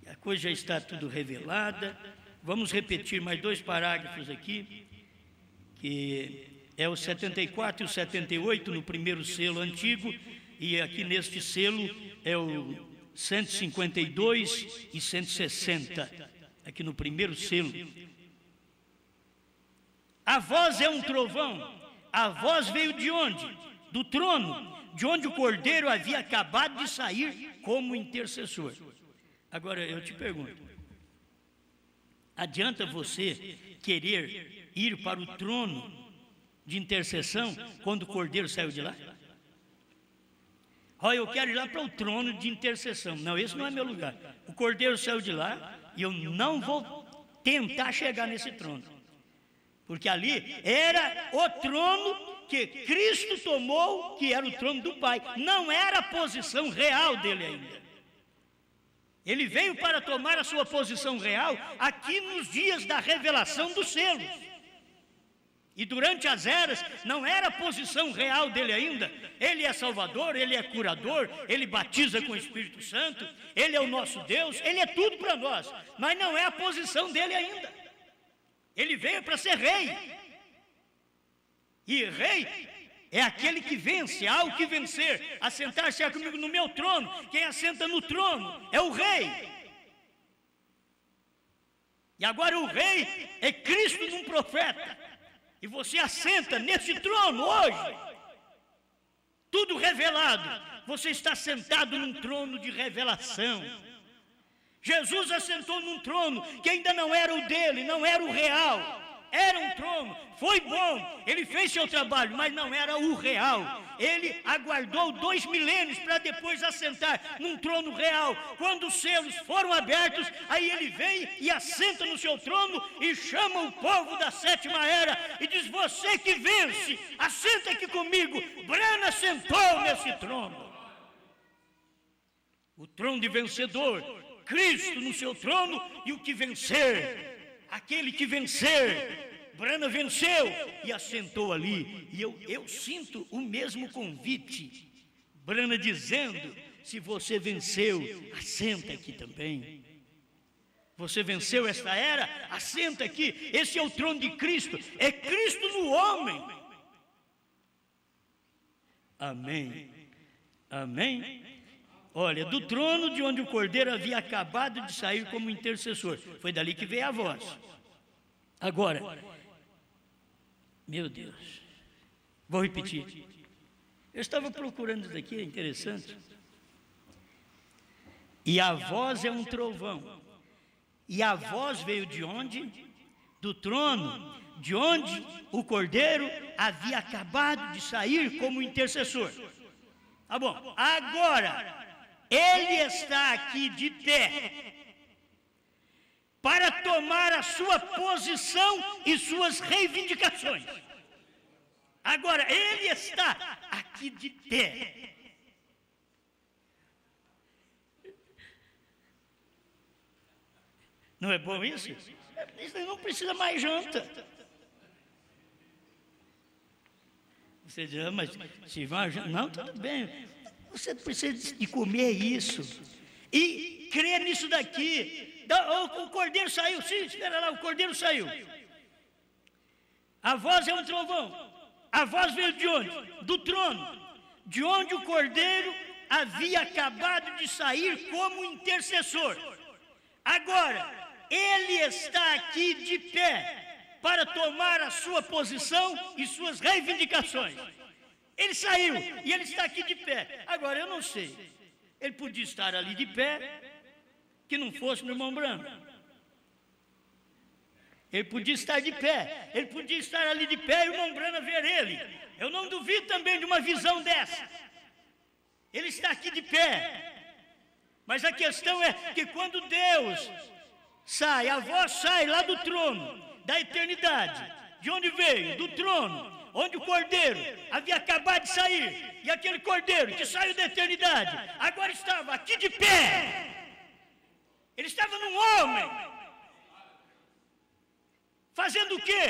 S3: A coisa já está tudo revelada. Vamos repetir mais 2 parágrafos aqui, que é o 74 e o 78 no primeiro selo antigo, e aqui neste selo é o 152 e 160, aqui no primeiro selo. A voz é um trovão. A voz veio de onde? Do trono, de onde o Cordeiro havia acabado de sair como intercessor. Agora eu te pergunto, adianta você querer ir para o trono de intercessão quando o Cordeiro saiu de lá? Olha, eu quero ir lá para o trono de intercessão. Não, esse não é meu lugar. O Cordeiro saiu de lá e eu não vou tentar chegar nesse trono, porque ali era o trono que Cristo tomou, que era o trono do Pai. Não era a posição real dele ainda. Ele veio para tomar a sua posição real aqui nos dias da revelação dos selos. E durante as eras não era a posição real dele ainda. Ele é Salvador, Ele é curador, Ele batiza com o Espírito Santo, Ele é o nosso Deus, Ele é tudo para nós. Mas não é a posição dele ainda. Ele veio para ser rei. E rei é aquele que vence, ao que vencer. Assentar-se comigo no meu trono. Quem assenta no trono é o rei. E agora o rei é Cristo num profeta. E você assenta nesse trono hoje. Tudo revelado. Você está sentado num trono de revelação. Jesus assentou num trono que ainda não era o dele, não era o real. Era um trono, foi bom, ele fez seu trabalho, mas não era o real. Ele aguardou 2 milênios para depois assentar num trono real. Quando os selos foram abertos, aí ele vem e assenta no seu trono e chama o povo da 7ª era e diz: você que vence, assenta aqui comigo. Branham sentou nesse trono. O trono de vencedor, Cristo no seu trono, e o que vencer, aquele que vencer. Branham venceu e assentou ali. E eu sinto o mesmo convite. Branham dizendo: se você venceu, assenta aqui também. Você venceu esta era, assenta aqui. Esse é o trono de Cristo. É Cristo no homem. Amém. Amém. Olha, do trono de onde o Cordeiro havia acabado de sair como intercessor. Foi dali que veio a voz. Agora, meu Deus, vou repetir. Eu estava procurando isso daqui, é interessante. E a voz é um trovão. E a voz veio de onde? Do trono, de onde o Cordeiro havia acabado de sair como intercessor. Tá bom, agora, ele está aqui de pé para tomar a sua posição e suas reivindicações. Agora, ele está aqui de pé. Não é bom isso? Isso não precisa mais janta. Você diz: mas se vai janta. Não, tudo bem. Você precisa de comer isso. E crer nisso daqui. O Cordeiro saiu, sim, espera lá, o Cordeiro saiu. A voz é um trovão. A voz veio de onde? Do trono, de onde o Cordeiro havia acabado de sair como intercessor. Agora, ele está aqui de pé para tomar a sua posição e suas reivindicações. Ele saiu e ele está aqui de pé. Agora, eu não sei, ele podia estar ali de pé, que não fosse no irmão Branham. Ele podia estar de pé, ele podia estar ali de pé e o irmão Branham ver ele. Eu não duvido também de uma visão dessa. Ele está aqui de pé. Mas a questão é que quando Deus sai, a voz sai lá do trono, da eternidade, de onde veio? Do trono, onde o Cordeiro havia acabado de sair. E aquele Cordeiro que saiu da eternidade, agora estava aqui de pé. Ele estava num homem, fazendo o quê?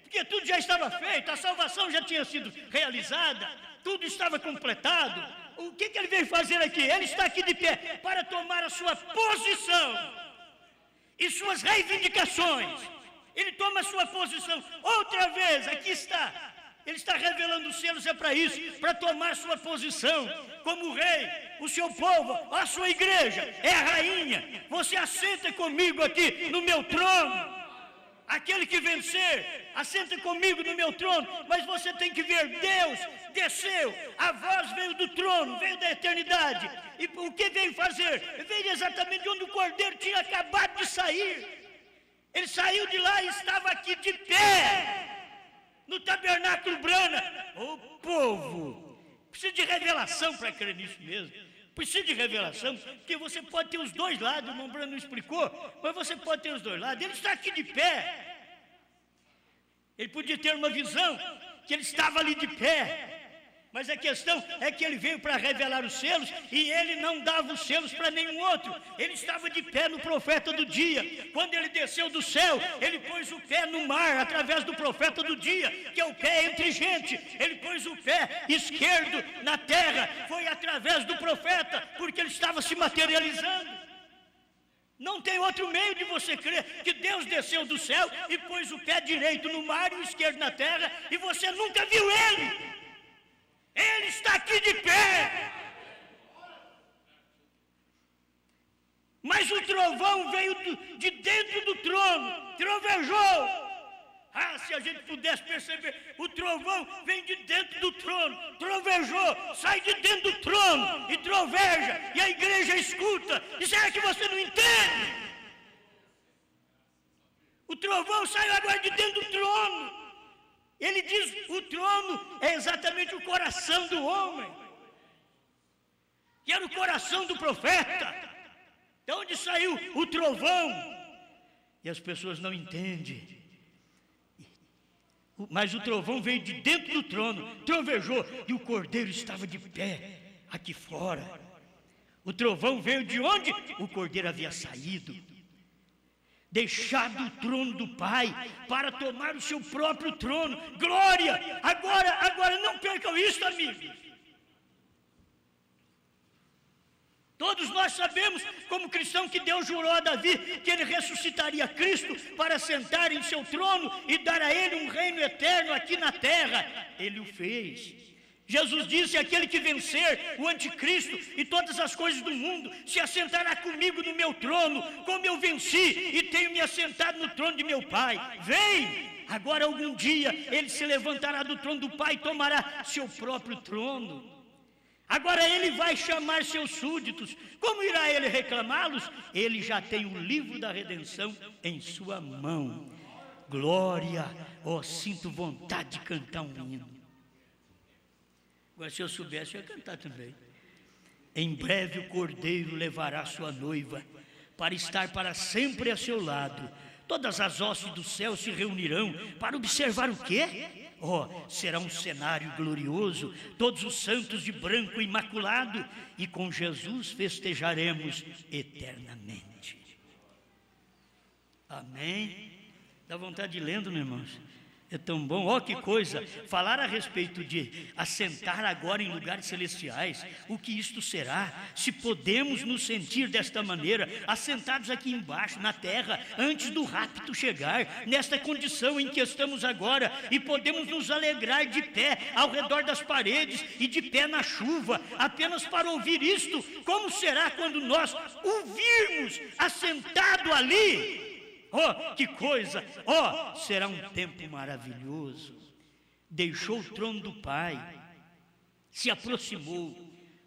S3: Porque tudo já estava feito, a salvação já tinha sido realizada, tudo estava completado. O que ele veio fazer aqui? Ele está aqui de pé para tomar a sua posição e suas reivindicações. Ele toma a sua posição, outra vez, aqui está. Ele está revelando os selos, é para isso, para tomar sua posição como rei, o seu povo, a sua igreja, é a rainha. Você assenta comigo aqui no meu trono. Aquele que vencer, assenta comigo no meu trono. Mas você tem que ver, Deus desceu, a voz veio do trono, veio da eternidade. E o que veio fazer? Veio exatamente de onde o Cordeiro tinha acabado de sair. Ele saiu de lá e estava aqui de pé, no tabernáculo Branham. O povo precisa de revelação para crer nisso mesmo. Precisa de revelação, porque você pode ter os dois lados. O irmão Branham não explicou, mas você pode ter os dois lados. Ele está aqui de pé. Ele podia ter uma visão que ele estava ali de pé. Mas a questão é que ele veio para revelar os selos e ele não dava os selos para nenhum outro. Ele estava de pé no profeta do dia. Quando ele desceu do céu, ele pôs o pé no mar através do profeta do dia, que é o pé entre gente. Ele pôs o pé esquerdo na terra, foi através do profeta, porque ele estava se materializando. Não tem outro meio de você crer que Deus desceu do céu e pôs o pé direito no mar e o esquerdo na terra e você nunca viu ele. Ele está aqui de pé. Mas o trovão veio de dentro do trono, trovejou. Ah, se a gente pudesse perceber, o trovão vem de dentro do trono, trovejou, sai de dentro do trono. trono e troveja, e a igreja escuta. E será que você não entende? O trovão saiu agora de dentro do trono. Ele diz, o trono é exatamente o coração do homem, que era o coração do profeta. De onde saiu o trovão? E as pessoas não entendem. Mas o trovão veio de dentro do trono, trovejou, e o cordeiro estava de pé aqui fora. O trovão veio de onde? O cordeiro havia saído, deixado o trono do Pai para tomar o seu próprio trono. Glória! Agora não percam isso, amigos. Todos nós sabemos, como cristão, que Deus jurou a Davi que ele ressuscitaria Cristo para sentar em seu trono e dar a ele um reino eterno aqui na terra. Ele o fez. Jesus disse, aquele que vencer o anticristo e todas as coisas do mundo, se assentará comigo no meu trono, como eu venci e tenho me assentado no trono de meu Pai. Vem! Agora algum dia ele se levantará do trono do Pai e tomará seu próprio trono. Agora ele vai chamar seus súditos. Como irá ele reclamá-los? Ele já tem o livro da redenção em sua mão. Glória! Oh, sinto vontade de cantar um hino. Agora, se eu soubesse, eu ia cantar também. Em breve o cordeiro levará sua noiva para estar para sempre a seu lado. Todas as hostes do céu se reunirão para observar o quê? Oh, será um cenário glorioso, todos os santos de branco e imaculado, e com Jesus festejaremos eternamente. Amém? Dá vontade de ir lendo, meus irmãos? É tão bom, ó que coisa, falar a respeito de assentar agora em lugares celestiais. O que isto será? Se podemos nos sentir desta maneira, assentados aqui embaixo, na terra, antes do rapto chegar, nesta condição em que estamos agora, e podemos nos alegrar de pé ao redor das paredes e de pé na chuva, apenas para ouvir isto, como será quando nós o virmos assentado ali? Oh, que coisa! Oh, será um tempo maravilhoso. Deixou o trono do Pai, se aproximou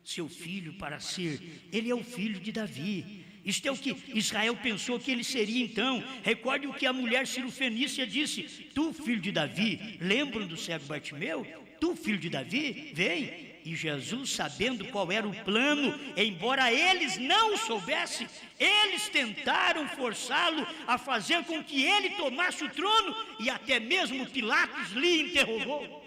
S3: seu filho para ser. Ele é o filho de Davi. Isto é o que Israel pensou que ele seria então. Recorde o que a mulher cirofenícia disse: tu, filho de Davi, lembram do cego Bartimeu? Tu, filho de Davi, vem. E Jesus, sabendo qual era o plano, embora eles não o soubessem, eles tentaram forçá-lo a fazer com que ele tomasse o trono, e até mesmo Pilatos lhe interrogou.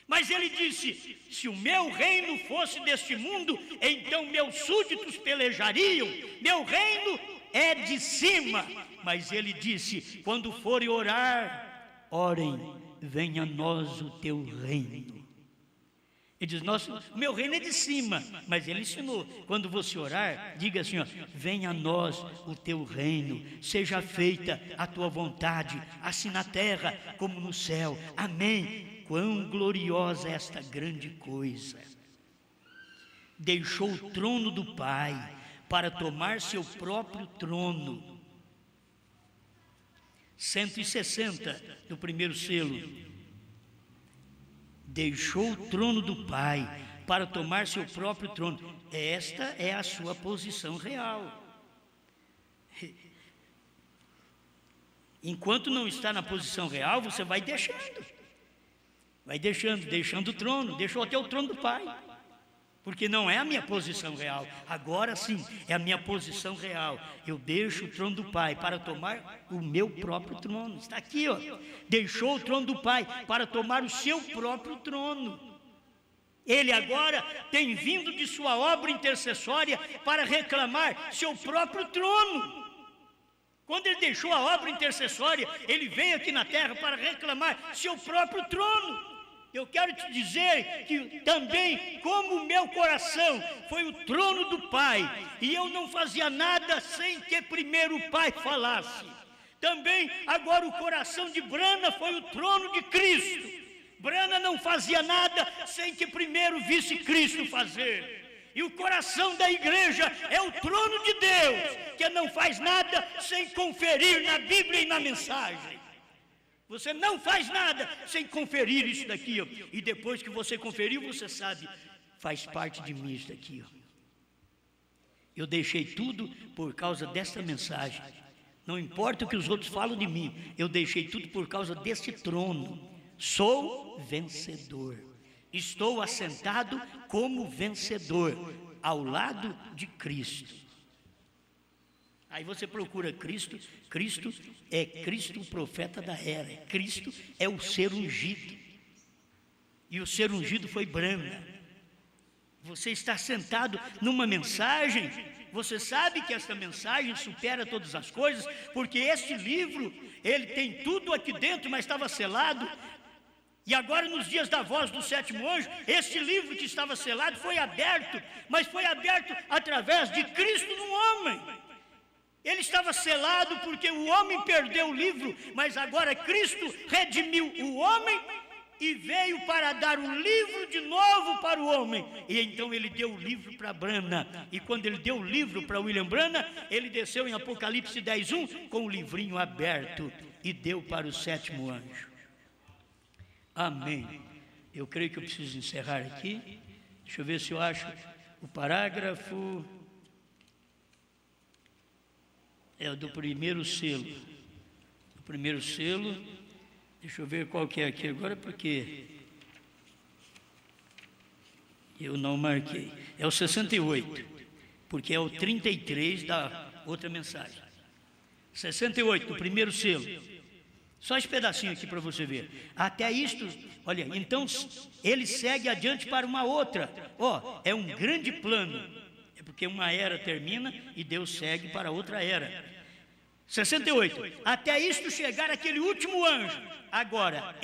S3: Mas ele disse: se o meu reino fosse deste mundo, então meus súditos pelejariam, meu reino é de cima. Mas ele disse: quando forem orar, orem, venha a nós o teu reino. Ele diz: o meu reino é de cima. Mas ele ensinou, quando você orar, diga assim, ó, venha a nós o teu reino, seja feita a tua vontade, assim na terra como no céu. Amém. Quão gloriosa é esta grande coisa. Deixou o trono do Pai para tomar seu próprio trono. 160 do primeiro selo. Deixou o trono do Pai para tomar seu próprio trono. Esta é a sua posição real. Enquanto não está na posição real, você vai deixando. Vai deixando o trono. Deixou até o trono do Pai. Porque não é a minha posição real. Agora sim, é a minha posição real. Eu deixo o trono do Pai para tomar o meu próprio trono. Está aqui, ó. Deixou o trono do Pai para tomar o seu próprio trono. Ele agora tem vindo de sua obra intercessória para reclamar seu próprio trono. Quando ele deixou a obra intercessória, ele veio aqui na terra para reclamar seu próprio trono. Eu quero te dizer que também, como o meu coração foi o trono do Pai, e eu não fazia nada sem que primeiro o Pai falasse, também agora o coração de Brana foi o trono de Cristo. Brana não fazia nada sem que primeiro visse Cristo fazer. E o coração da igreja é o trono de Deus, que não faz nada sem conferir na Bíblia e na mensagem. Você não faz nada sem conferir isso daqui, ó. E depois que você conferiu, você sabe, faz parte de mim isso daqui, ó. Eu deixei tudo por causa desta mensagem. Não importa o que os outros falam de mim, eu deixei tudo por causa desse trono. Sou vencedor. Estou assentado como vencedor, ao lado de Cristo. Aí você procura Cristo. Cristo é Cristo, o profeta da era. Cristo é o ser ungido. E o ser ungido foi Branham. Você está sentado numa mensagem. Você sabe que esta mensagem supera todas as coisas, porque este livro, ele tem tudo aqui dentro, mas estava selado. E agora, nos dias da voz do sétimo anjo, este livro que estava selado foi aberto, mas foi aberto através de Cristo no homem. Ele estava selado porque o homem perdeu o livro, mas agora Cristo redimiu o homem e veio para dar o livro de novo para o homem. E então ele deu o livro para Branham. E quando ele deu o livro para William Branham, ele desceu em Apocalipse 10:1 com o livrinho aberto e deu para o sétimo anjo. Amém. Eu creio que eu preciso encerrar aqui. Deixa eu ver se eu acho o parágrafo. É o do primeiro selo. O primeiro selo. Deixa eu ver qual que é aqui agora, porque eu não marquei. É o 68, porque é o 33 da outra mensagem. 68, o primeiro selo. Só esse pedacinho aqui para você ver. Até isto, olha, então ele segue adiante para uma outra. Ó, é um grande plano. É porque uma era termina e Deus segue para outra era. 68, até isto chegar aquele último anjo. Agora,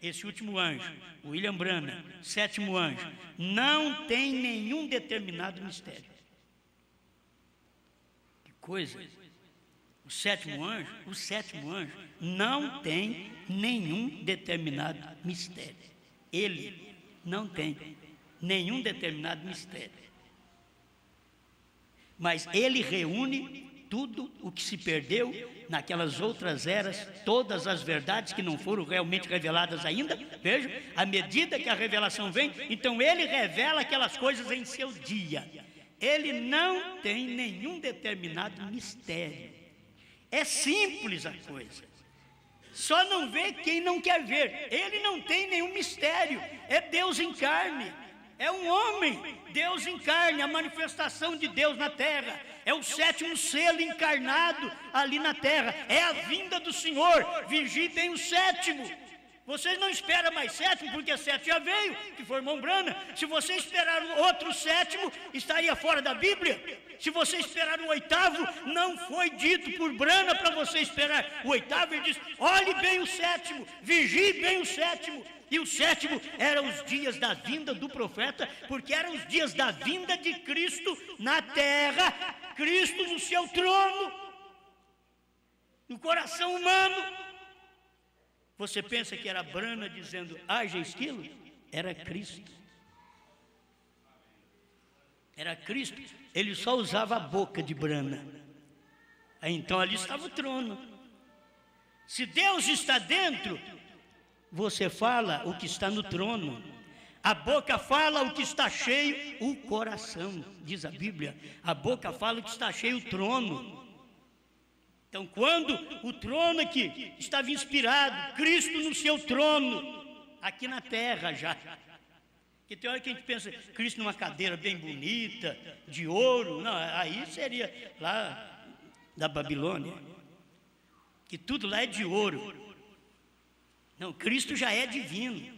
S3: esse último anjo, William Branham, sétimo anjo, não tem nenhum determinado mistério. Que coisa! O sétimo anjo não tem nenhum determinado mistério. Ele não tem nenhum determinado mistério. Mas ele reúne tudo o que se perdeu naquelas outras eras, todas as verdades que não foram realmente reveladas ainda. Veja, à medida que a revelação vem, então ele revela aquelas coisas em seu dia. Ele não tem nenhum determinado mistério. É simples a coisa. Só não vê quem não quer ver. Ele não tem nenhum mistério. É Deus em carne. É um homem, Deus em carne, a manifestação de Deus na terra. É o sétimo selo encarnado ali na terra. É a vinda do Senhor. Vigie bem o sétimo. Vocês não esperam mais sétimo, porque sete já veio, que foi irmão Branham. Se você esperar o outro sétimo, estaria fora da Bíblia. Se você esperar o oitavo, não foi dito por Branham para você esperar o oitavo. Ele diz, olhe bem o sétimo, vigie bem o sétimo. E o sétimo eram os dias da vinda do profeta, porque eram os dias da vinda de Cristo na terra, Cristo no seu trono, no coração humano. Você pensa que era Branham dizendo, haja esquilo? Era Cristo. Era Cristo. Ele só usava a boca de Branham. Então ali estava o trono. Se Deus está dentro, você fala o que está no trono. A boca fala o que está cheio, o coração, diz a Bíblia. A boca fala o que está cheio, o trono. Então, quando o trono aqui estava inspirado, Cristo no seu trono, aqui na terra já. Porque tem hora que a gente pensa, Cristo numa cadeira bem bonita, de ouro. Não, aí seria lá da Babilônia, que tudo lá é de ouro. Não, Cristo já é divino.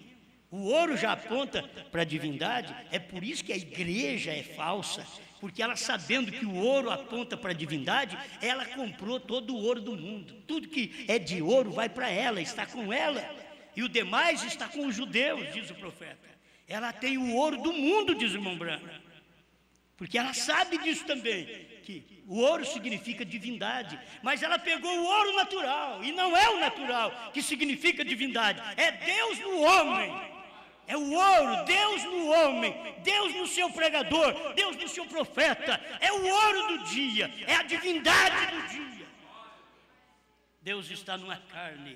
S3: O ouro já aponta para a divindade. É por isso que a igreja é falsa. Porque ela, sabendo que o ouro aponta para a divindade, ela comprou todo o ouro do mundo. Tudo que é de ouro vai para ela, está com ela. E o demais está com os judeus, diz o profeta. Ela tem o ouro do mundo, diz o irmão Branham. Porque ela sabe disso também, que o ouro significa divindade. Mas ela pegou o ouro natural, e não é o natural que significa divindade. É Deus no homem. É o ouro, Deus no homem, Deus no seu pregador, Deus no seu profeta. É o ouro do dia, é a divindade do dia. Deus está numa carne,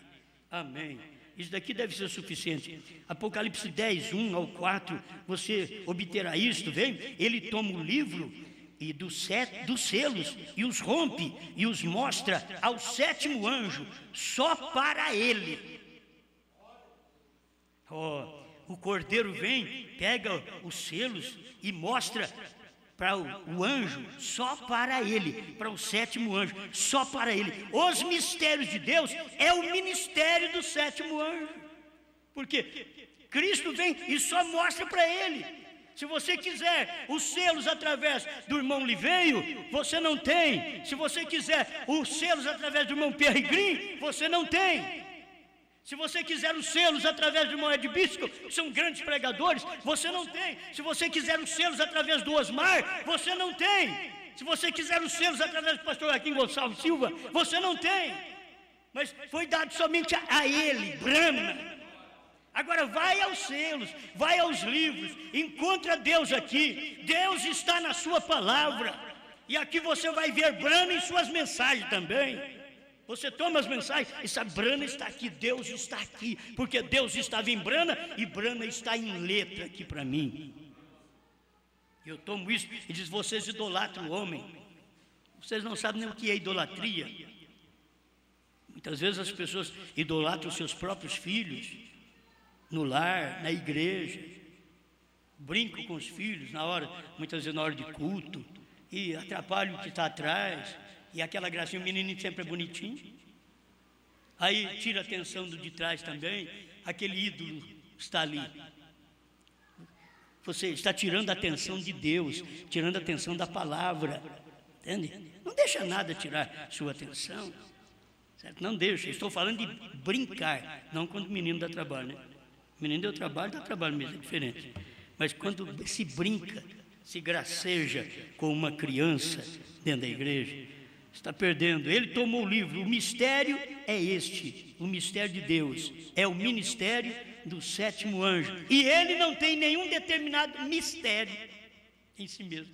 S3: amém. Isso daqui deve ser suficiente. Apocalipse 10, 1 ao 4, você obterá isto, vem? Ele toma o livro e dos selos e os rompe e os mostra ao sétimo anjo, só para ele. O cordeiro vem, pega os selos e mostra para o anjo, só para ele, para o sétimo anjo, só para ele. Os mistérios de Deus é o ministério do sétimo anjo, porque Cristo vem e só mostra para ele. Se você quiser os selos através do irmão Liveio, você não tem. Se você quiser os selos através do irmão Pierre Green, você não tem. Se você quiser os selos através do irmão Ed Bisco, que são grandes pregadores, você não tem. Se você quiser os selos através do Osmar, você não tem. Se você quiser os selos através do pastor Joaquim Gonçalves Silva, você não tem. Mas foi dado somente a ele, Brahma. Agora vai aos selos, vai aos livros, encontra Deus aqui. Deus está na sua palavra. E aqui você vai ver Brahma em suas mensagens também. Você toma as mensagens e sabe, Brahma está aqui, Deus está aqui, porque Deus estava em Brahma e Brahma está em letra aqui para mim. Eu tomo isso e diz, vocês idolatram o homem. Vocês não sabem nem o que é idolatria. Muitas vezes as pessoas idolatram os seus próprios filhos, no lar, na igreja. Brincam com os filhos, muitas vezes na hora de culto, e atrapalham o que está atrás. E aquela gracinha, o menininho sempre é bonitinho. Aí tira a atenção do de trás também. Aquele ídolo está ali. Você está tirando a atenção de Deus, tirando a atenção da palavra. Entende? Não deixa nada tirar sua atenção. Certo? Não deixa. Estou falando de brincar, não quando o menino dá trabalho. Né? O menino deu trabalho, dá trabalho mesmo, é diferente. Mas quando se brinca, se graceja com uma criança dentro da igreja, está perdendo. Ele tomou o livro. O mistério é este, o mistério de Deus, é o ministério do sétimo anjo, e ele não tem nenhum determinado mistério em si mesmo.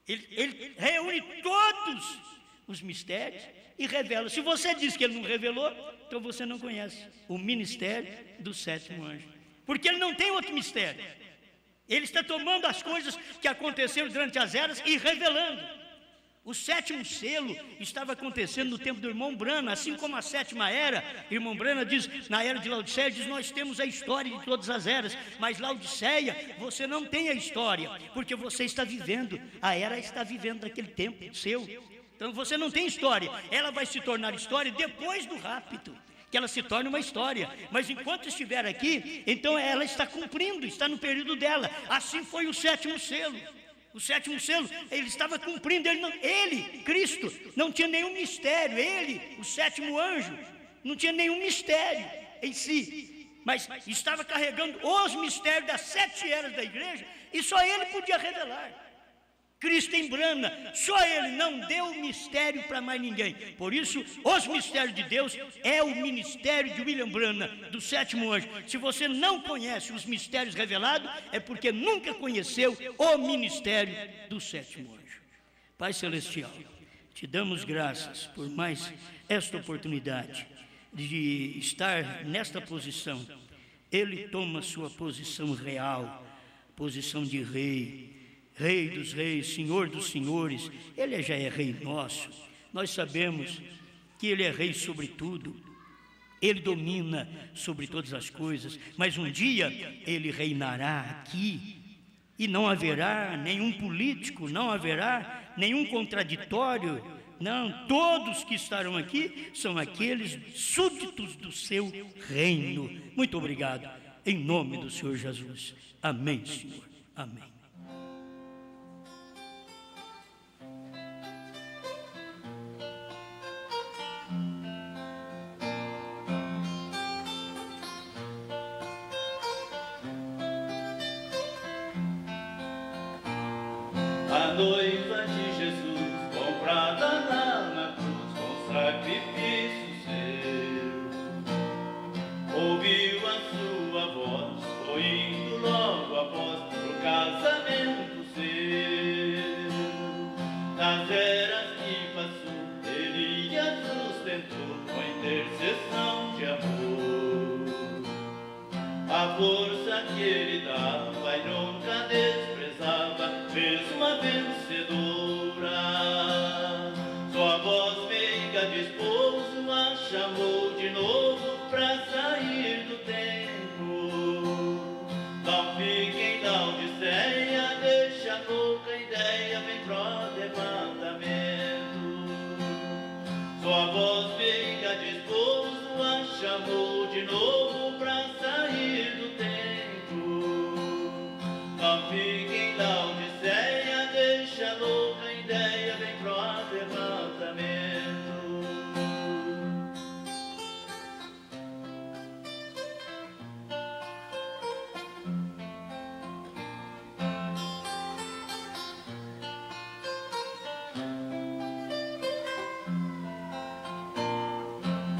S3: Ele reúne todos os mistérios e revela. Se você diz que ele não revelou, então você não conhece o ministério do sétimo anjo, porque ele não tem outro mistério. Ele está tomando as coisas que aconteceram durante as eras e revelando. O sétimo selo estava acontecendo no tempo do irmão Branham, assim como a sétima era. Irmão Branham diz, na era de Laodiceia, diz, nós temos a história de todas as eras, mas Laodiceia, você não tem a história, porque você está vivendo, a era está vivendo daquele tempo seu. Então você não tem história, ela vai se tornar história depois do rapto, que ela se torne uma história, mas enquanto estiver aqui, então ela está cumprindo, está no período dela. Assim foi o sétimo selo. O sétimo selo, ele estava cumprindo, ele, Cristo, não tinha nenhum mistério. Ele, o sétimo anjo, não tinha nenhum mistério em si, mas estava carregando os mistérios das 7 eras da igreja, e só ele podia revelar. Cristo em Brahma, só ele não deu mistério para mais ninguém. Por isso, os mistérios de Deus é o ministério de William Branham, do sétimo anjo. Se você não conhece os mistérios revelados, é porque nunca conheceu o ministério do sétimo anjo. Pai Celestial, te damos graças por mais esta oportunidade de estar nesta posição. Ele toma sua posição real, posição de rei, Rei dos reis, Senhor dos senhores. Ele já é rei nosso. Nós sabemos que ele é rei sobre tudo. Ele domina sobre todas as coisas. Mas um dia ele reinará aqui. E não haverá nenhum político, não haverá nenhum contraditório. Não, todos que estarão aqui são aqueles súditos do seu reino. Muito obrigado. Em nome do Senhor Jesus. Amém, Senhor. Amém.
S4: A noiva de Jesus, comprada lá na cruz com sacrifício seu, ouviu a sua voz, foi indo logo após pro casamento seu. Nas eras que passou, ele a sustentou com intercessão de amor. que ele dá, o Pai nunca desprezava, fez uma vencedora. Sua voz meiga de esposo a chamou de novo pra sair do templo. Não fiquem na Odisseia, deixa a louca ideia, vem pro arrebatamento. Sua voz meiga de esposo a chamou de novo pra sair do templo. Não fiquem na Odisseia, deixa a louca ideia, vem pro arrebatamento.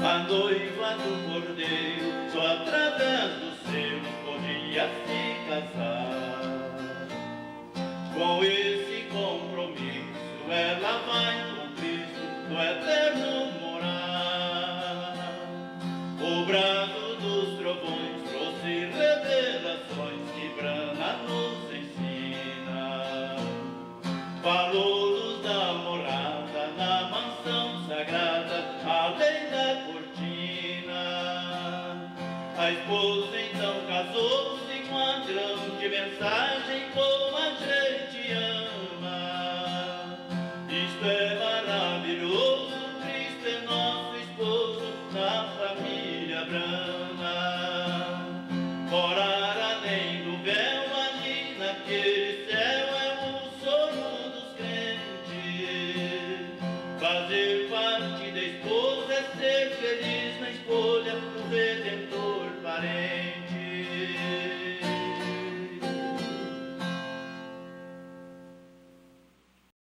S4: A noiva do Cordeiro, só através do selo podia se casar. Com esse compromisso, ela vai com Cristo no eterno morar. O brado dos trovões trouxe revelações que Brana nos ensina. Falou-nos da morada na mansão sagrada, além da cortina. A esposa então casou-se com a grande mensagem: como a gente ama. Isto é maravilhoso, Cristo é nosso esposo na família Brana. Morar além do véu, ali naquele céu, é o sonho dos crentes. Fazer parte da esposa é ser feliz na escolha do Redentor parente.